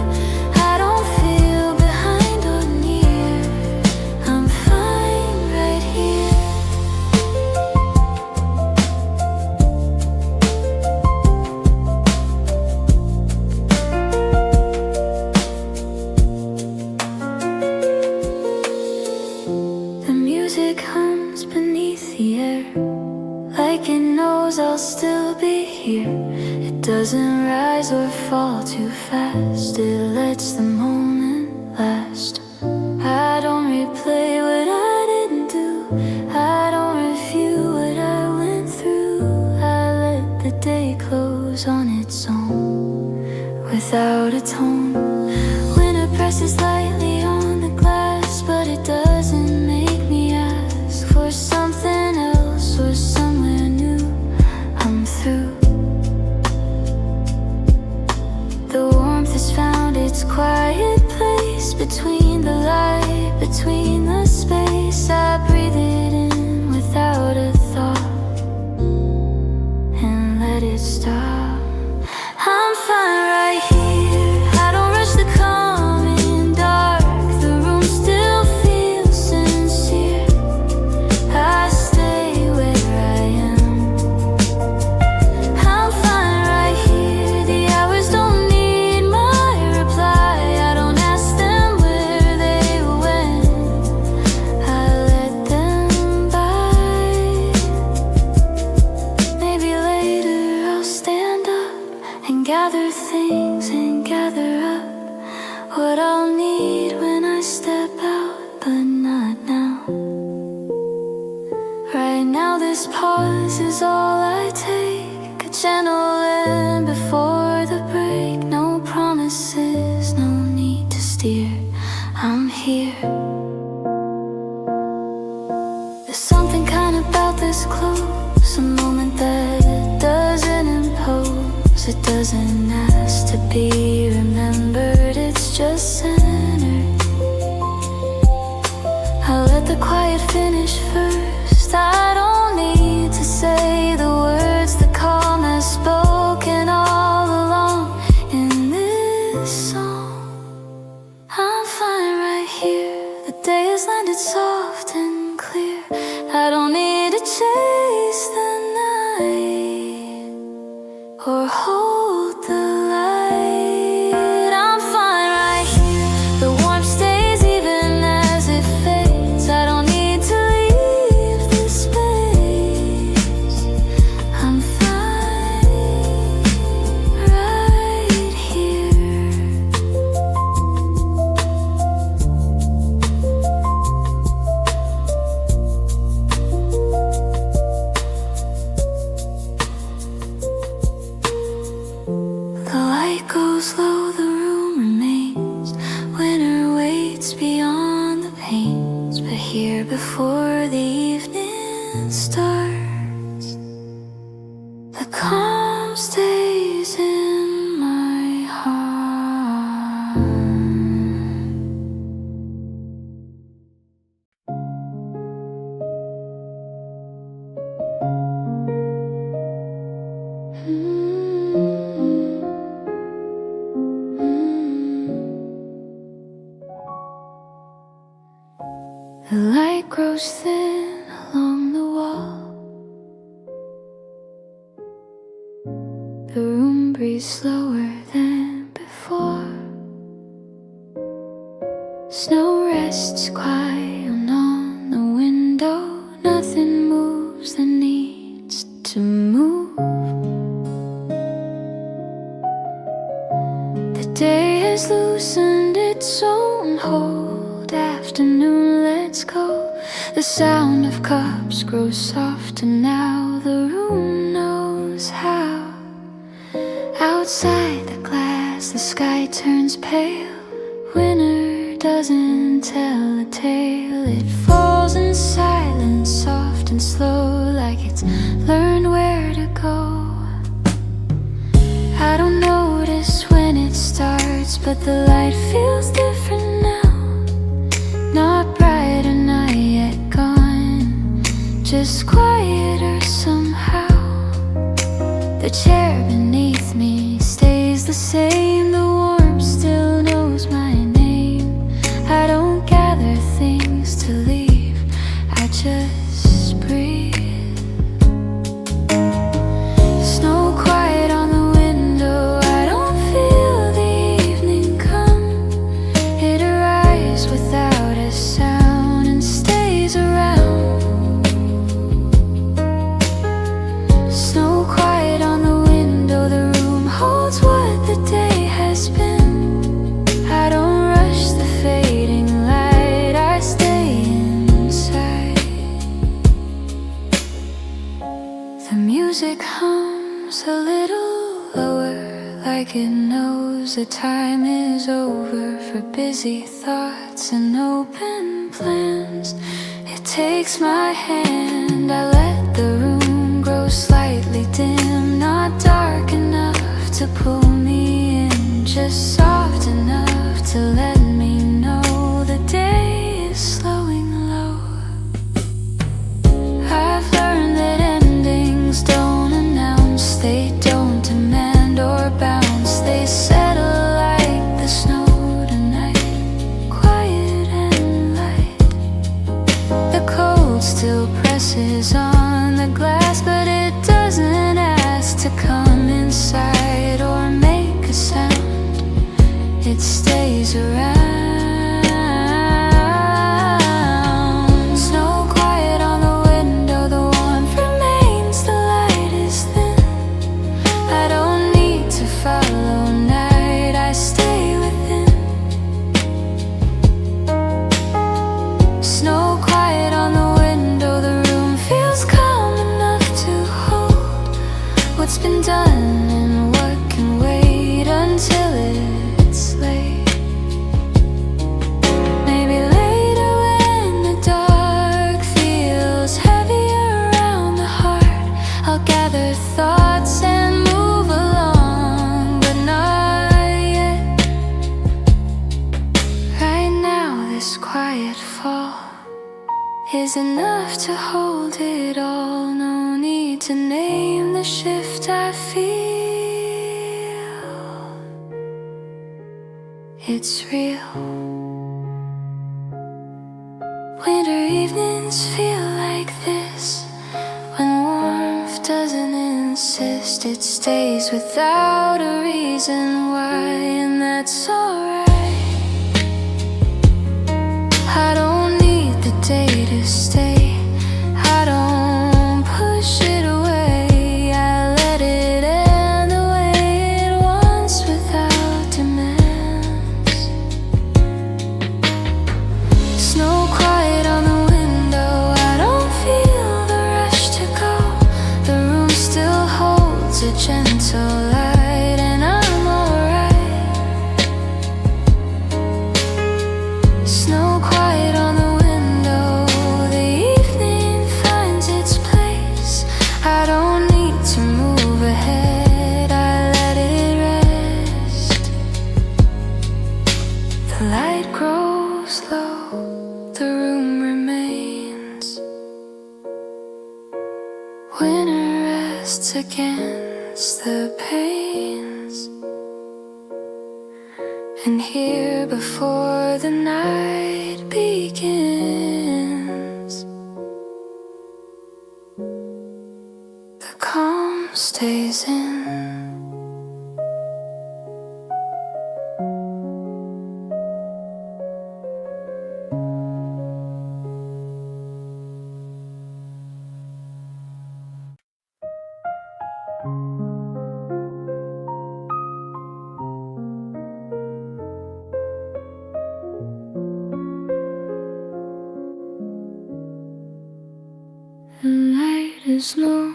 I don't feel behind or near. I'm fine right here. The music hums beneath the air, like it knows I'll still be here. It doesn't rise or fall too fast. It lets the moment last. I don't replay what I didn't do. I don't review what I went through. I let the day close on its own, without a tone. Winter presses lightly on the glass, but it doesn't make me ask for something else or somewhere new. I'm through. The warmth has found its quiet place between the light, between the space. I breathe it in without a thought and let it stop. I'm fine right here. I don't rush the coming dark. The room still feels sincere. I stay where I am. I'm fine right here. The hours don't need my reply. I don't ask them where they went. I let them by. Maybe later I'll stand up and gather things and gather up what I'll need when I step out, but not now. Right now this pause is all I take. A gentle in before the break. No promises, no need to steer. I'm here. There's something kind about this close, a moment that doesn't impose. It doesn't ask to be remembered, it's just centered. I let the quiet finish first. I starts. The calm stays in my heart. The light grows thin along the wall. The room breathes slower than before. Snow rests quiet on the window. Nothing moves that needs to move. The day has loosened its own hold. Afternoon, let's go. The sound of cups grows softer now. The room knows how. Outside the glass, the sky turns pale. Winter doesn't tell a tale. It falls in silence, soft and slow, like it's learned where to go. I don't notice when it starts, but the light feels different now. Not brighter, not yet gone, just quieter somehow. The chair beneath me stays the same. The warmth still knows my name. I don't gather things to leave, I just breathe. Snow quiet on the window. I don't feel the evening come. It arrives without a sound and stays around. Snow quiet on the window. The room holds what the day has been. I don't rush the fading light, I stay inside. The music hums a little lower, like it knows the time is over for busy thoughts and open plans. It takes my hand, I let the room grow slightly dim. Not dark enough to pull me in, just soft enough to let me know the day is slowing low. I've learned that endings don't announce, they don't demand or bounce. They settle like the snow tonight, quiet and light. The cold still presses on the glass, but it doesn't ask to come inside or make a sound. It stays around. Snow quiet on the window. The warmth remains, the light is thin. I don't need to follow night, I stay within. Snow quiet on the window. The room feels calm enough to hold what's been done and what can wait until it's late. Maybe later when the dark feels heavier around the heart, I'll gather thoughts and move along, but not yet. Right now this quiet fall is enough to hold it all. No need to name the shift I feel. It's real. Winter evenings feel like this, when warmth doesn't insist. It stays without a reason why, and that's alright. I don't need the day to stay, I don't push it away. I let it end the way it wants without demands. Snow quiet on the window. I don't feel the rush to go. The room still holds a gentle light, and I'm alright. winter rests against the pains, and here before the night begins, the calm stays in. The light is low,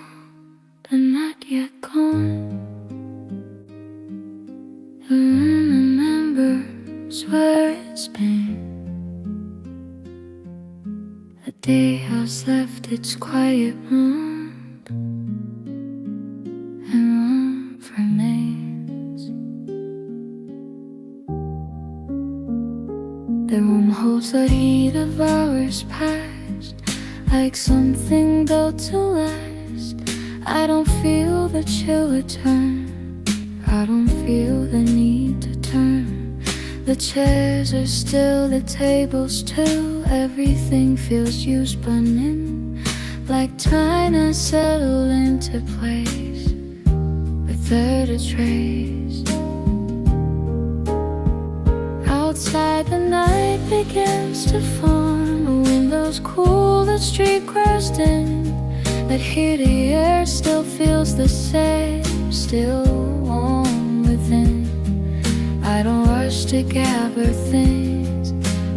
but not yet gone. The room remembers where it's been. The day has left its quiet room, and warmth remains. The room holds the heat of hours past, like something built to last. I don't feel the chill return, I don't feel the need to turn. The chairs are still, the tables too. Everything feels used but in, like trying to settle into place without a trace. Outside the night begins to form, the windows cool, the street crashed in. That heaty air still feels the same, still warm within. I don't rush to gather things,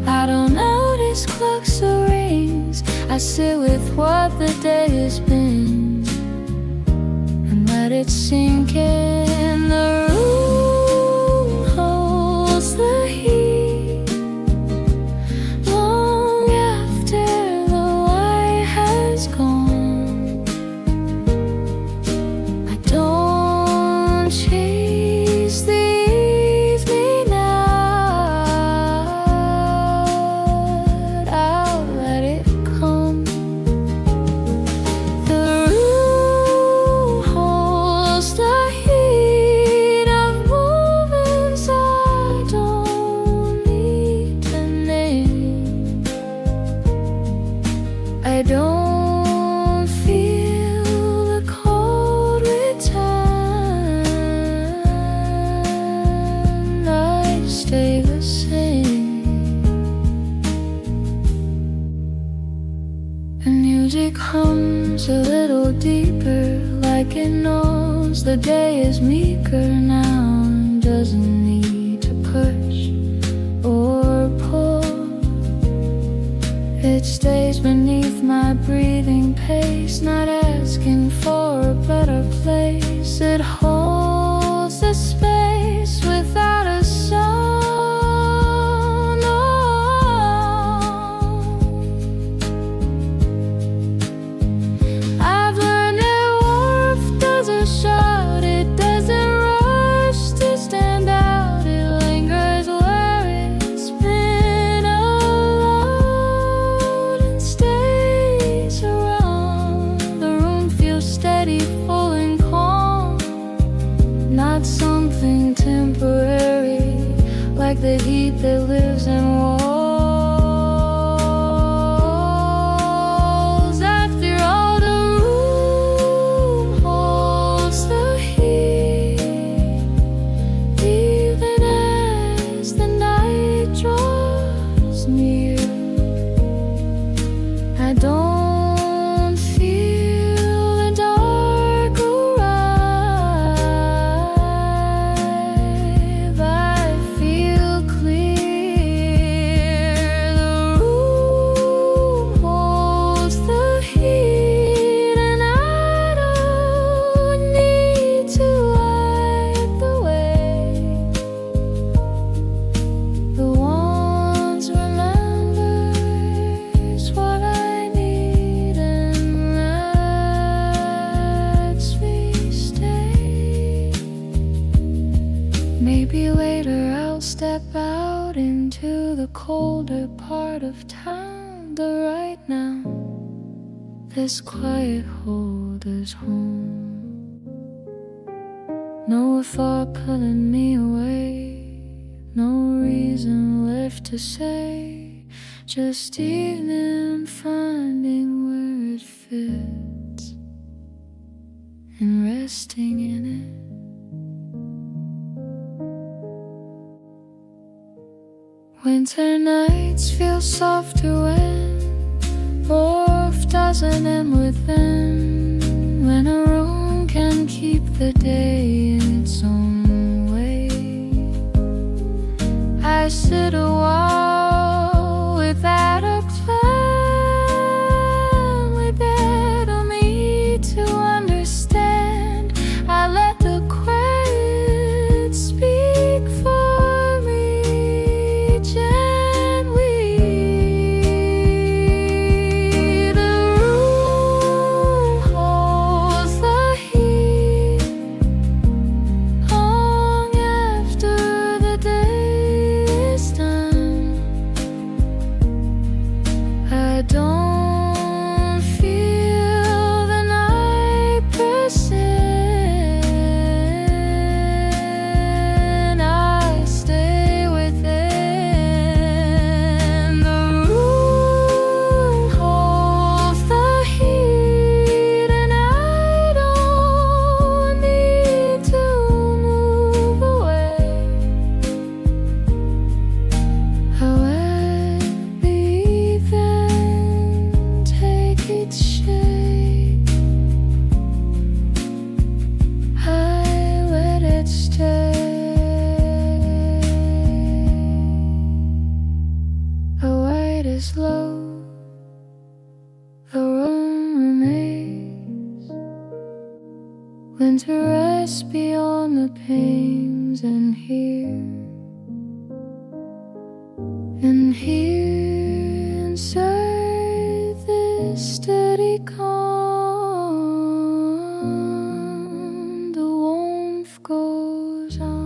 I don't notice clocks or rings. I sit with what the day has been and let it sink in. The room holds the heat long after the light has gone. I don't chase the evening out, I'll let it come. The room holds the heat of moments I don't need to name. I don't feel the cold return, I stay the same. The music hums a little deeper, like it knows the day is meeker now and doesn't need to push or pull. It stays beneath my breathing pace, not asking for a better place. It holds the space without a sound. I've learned that warmth doesn't shout, it doesn't rush to stand out. It lingers where it's been alone and stays around. The room feels steady, full and calm, not something temporary, like the heat that lives in walls. After all, the room holds the heat, even as the night draws near. I don't feel the dark arrive, I feel clear. The room holds the heat, and I don't need to wipe away the ones remembers what I need and lets me stay. Maybe later I'll step out into the colder part of town, but right now this quiet hold us home. No thought pulling me away, no reason left to say, just evening finding where it fits and resting in it. Winter nights feel softer when warmth doesn't end within, when a room can keep the day in its own way. I sit a while without a plan, with better me to understand. I let the quiet speak for me gently. The room holds the heat long after the day is done. I don't feel the night persist. I stay within. The room holds the heat, and I don't need to move away. I let me then take its shape. I let it stay. The weight is low, the room remains. Winter rests beyond the pains, and here inside this steady calm, the warmth goes on.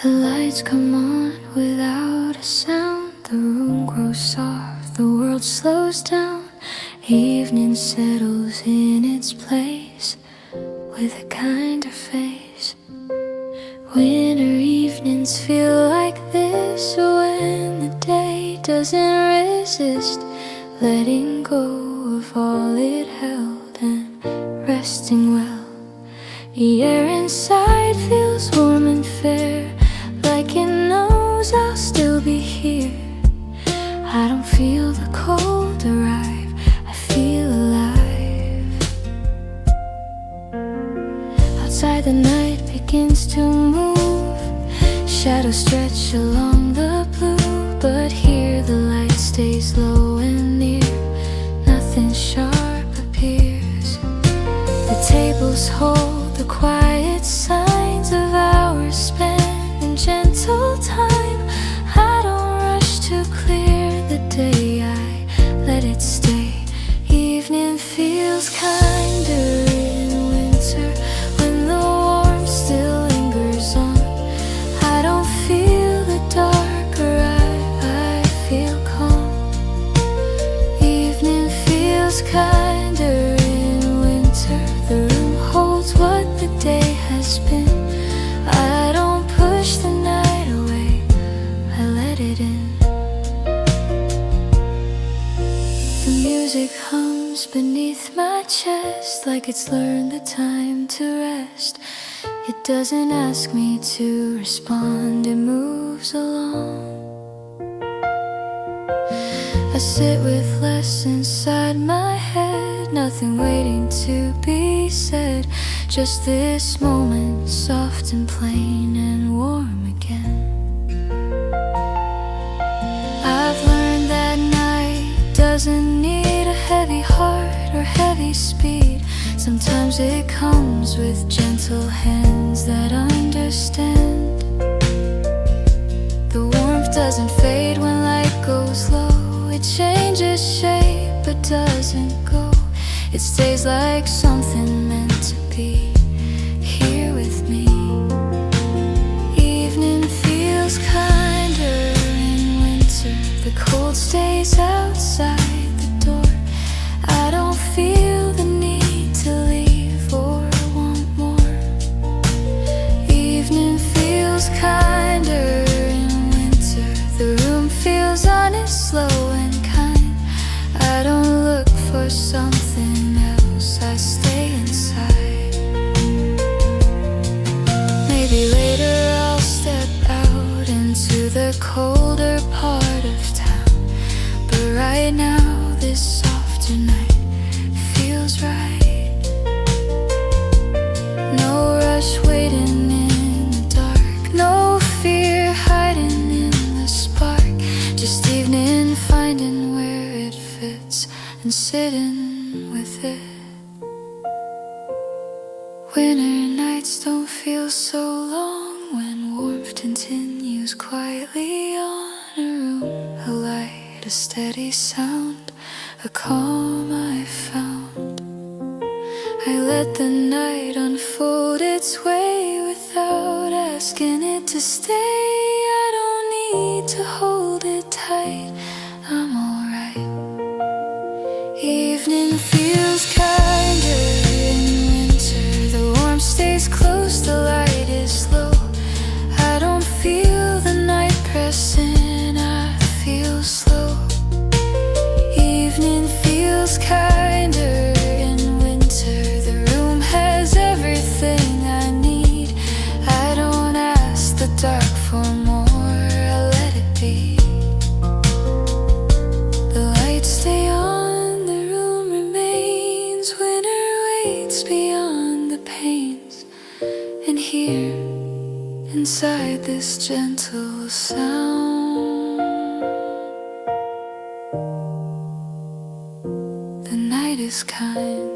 The lights come on without a sound. The room grows soft, the world slows down. Evening settles in its place with a kinder face. Winter evenings feel like this when the day doesn't resist, letting go of all it held and resting well. The air inside feels warm and fair, like it knows I'll still be here. I don't feel the cold arrive, I feel alive. Outside the night begins to move, shadows stretch along the blue, but here the light stays low and near, nothing sharp appears. The tables hold the quiet signs of hours spent in gentle time. I don't rush to clear the day, I let it stay. Evening feels kinder in winter when the warmth still lingers on. I don't feel the dark arrive, I feel calm. Evening feels kinder in winter. The room holds what the day has been. I don't push the night away, I let it in. The music hums beneath my chest, like it's learned the time to rest. It doesn't ask me to respond, it moves along. I sit with less inside my head, nothing waiting to be said. Just this moment, soft and plain and warm again. I've learned that night doesn't need a heavy heart or heavy heavy speed. Sometimes it comes with gentle hands that understand. The warmth doesn't fade when light goes low. It changes shape but doesn't go. It stays like something meant to be here with me. Evening feels kinder in winter. The cold stays outside the door. I don't feel the need to leave or want more. Evening feels kinder in winter. The room feels honest, slow and kind. I don't look for something else, I stay inside. Maybe later I'll step out into the colder part of town, but right now this softer night feels right. No rush waiting in the dark, no fear hiding in the spark. Just evening finding where it fits and sitting with it. Winter nights don't feel so long when warmth continues quietly on a room. A light, a steady sound, a calm I found. I let the night unfold its way without asking it to stay. I don't need to hold it tight, I'm alright. Evening feels kinder in winter. The warmth stays close, the light is slow. I don't feel the night pressing, I feel slow. Evening feels kinder in winter. The room has everything I need. I don't ask the dark for more, I let it be. The lights stay on, the room remains. Winter waits beyond the pains. And here, inside this gentle sound, the night is kind.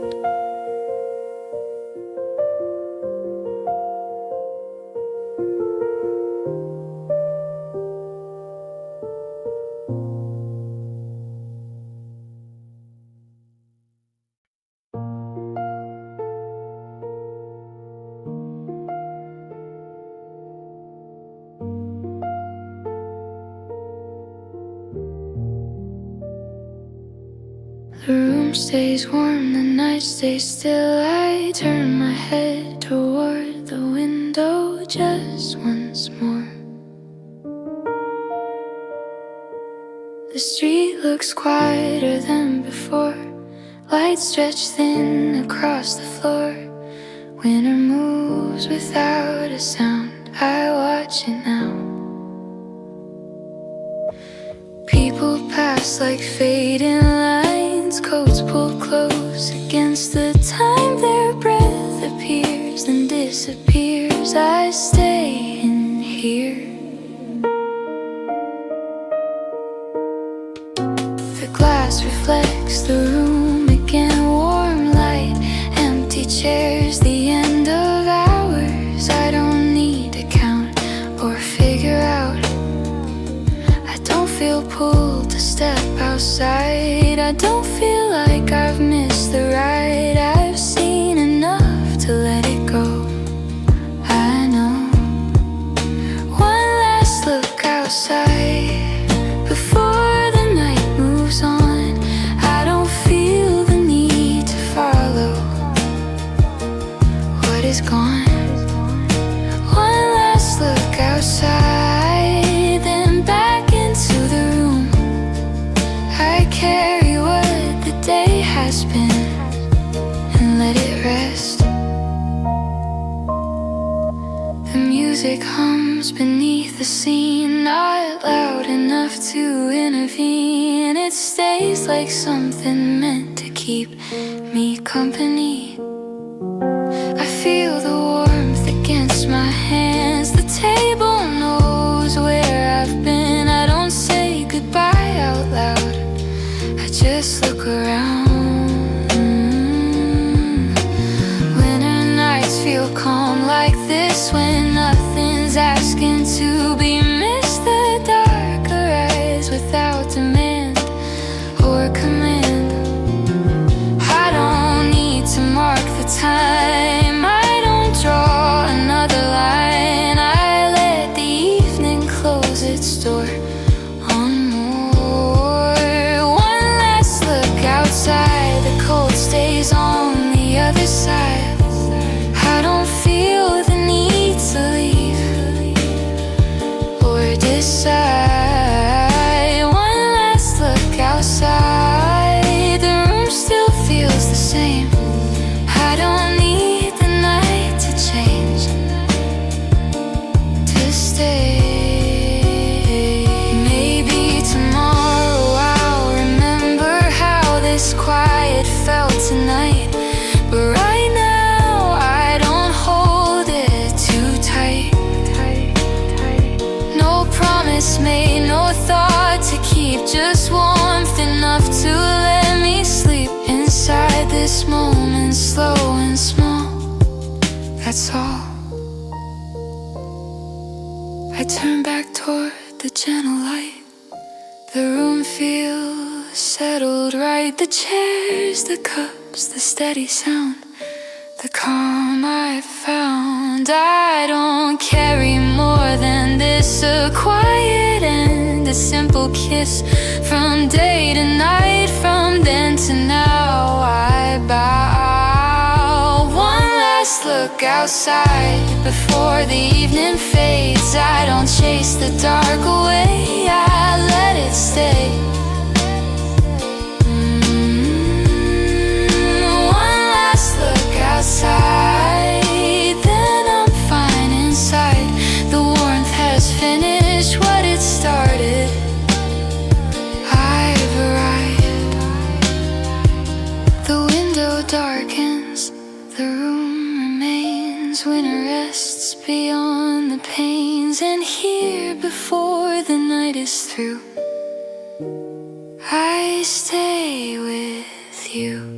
The room stays warm, the night stays still. I turn my head toward the window just once more. The street looks quieter than before. Lights stretch thin across the floor. Winter moves without a sound. I watch it now. People pass like fading lines. Coats pulled close against the time. Their breath appears and disappears. I stay in here. The glass reflects the room again. Warm light, empty chairs, the end of hours. I don't need to count or figure out. I don't feel pulled to step outside. I don't feel like I've missed the ride. I've seen enough to let it go. I know. One last look outside before the night moves on. I don't feel the need to follow what is gone. One last look outside, then back into the room. I carry what the day has been and let it rest. The music hums beneath the scene, not loud enough to intervene. It stays like something meant to keep me company. I feel the warmth against my hands. The table knows where I've been. I don't say goodbye out loud, I just look around. that's all. I turn back toward the gentle light. The room feels settled right. The chairs, the cups, the steady sound, the calm I found. I don't carry more than this, a quiet and a simple kiss. From day to night, from then to now, I bow. One last look outside before the evening fades. I don't chase the dark away, I let it stay. One last look outside, then I'm fine inside. The warmth has finished what it started. I've arrived. The window darkens, the room remains. Winter rests beyond the pains, and here before the night is through, I stay with you.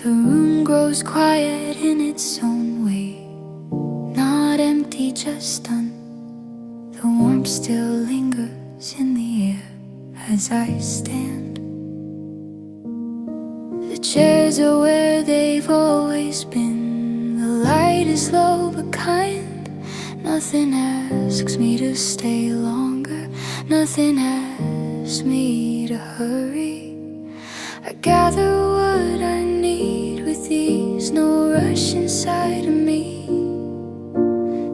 The room grows quiet in its own way, not empty, just done. The warmth still lingers in the air as I stand. The chairs are where they've always been. The light is low but kind. Nothing asks me to stay longer, nothing asks me to hurry. I gather what I need with ease, no rush inside of me.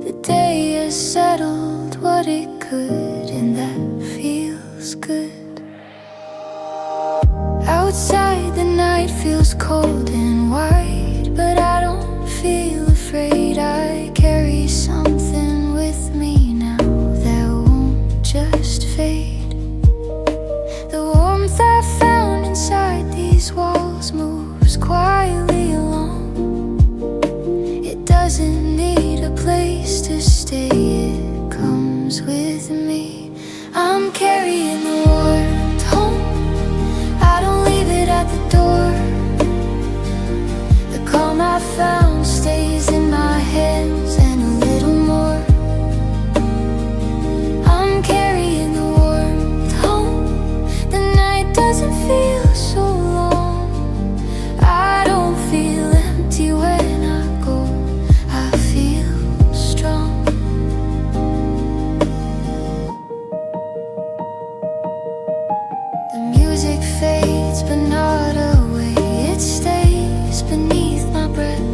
The day has settled what it could, and that feels good. Outside the night feels cold and white, but I don't feel afraid. I carry something with me now that won't just fade. The warmth I found inside these walls moves quietly along. It doesn't need a place to stay, it comes with me. I'm carrying the warmth home, I don't leave it at the door. The calm I found stays in my hands and a little more. I'm carrying the warmth home, the night doesn't feel so long. I don't feel empty when I go, I feel strong. The music fades but not away, it stays beneath my breath,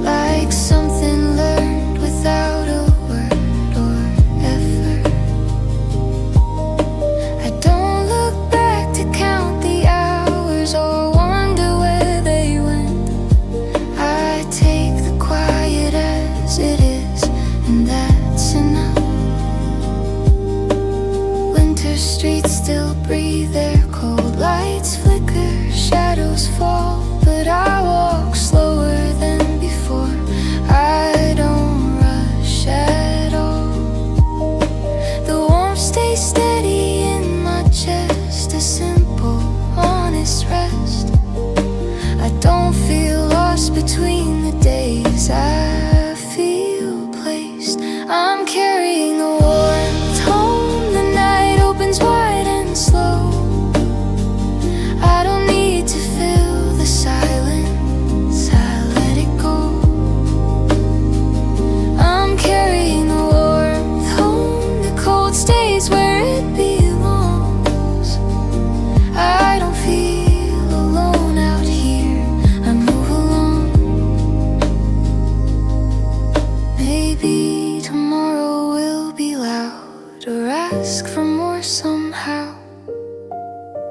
like something learned without a word or effort. I don't look back to count the hours or wonder where they went. I take the quiet as it is, and that's enough. Winter streets still breathe their cold, lights flicker, shadows fall, but I walk slower than before. I don't rush at all. The warmth stays steady in my chest, a simple, honest rest. I don't feel lost between the days, I feel placed. I'm carrying the warmth home, the night opens wide and slow. I don't need to fill the silence, I let it go. I'm carrying the warmth home, the cold stays where it belongs. I don't feel alone out here, I move along. Maybe tomorrow will be loud or ask for more somehow.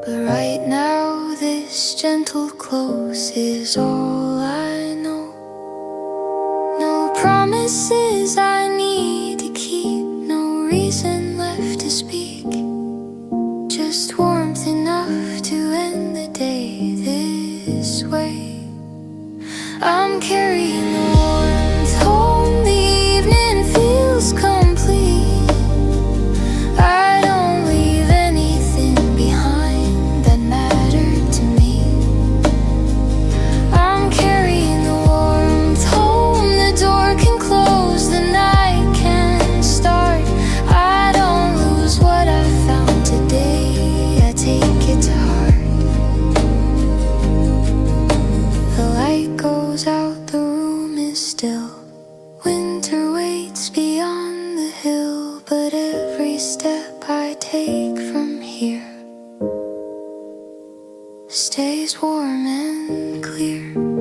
But right now this gentle close is all I know. No promises I need goes out, the room is still. Winter waits beyond the hill, but every step I take from here stays warm and clear.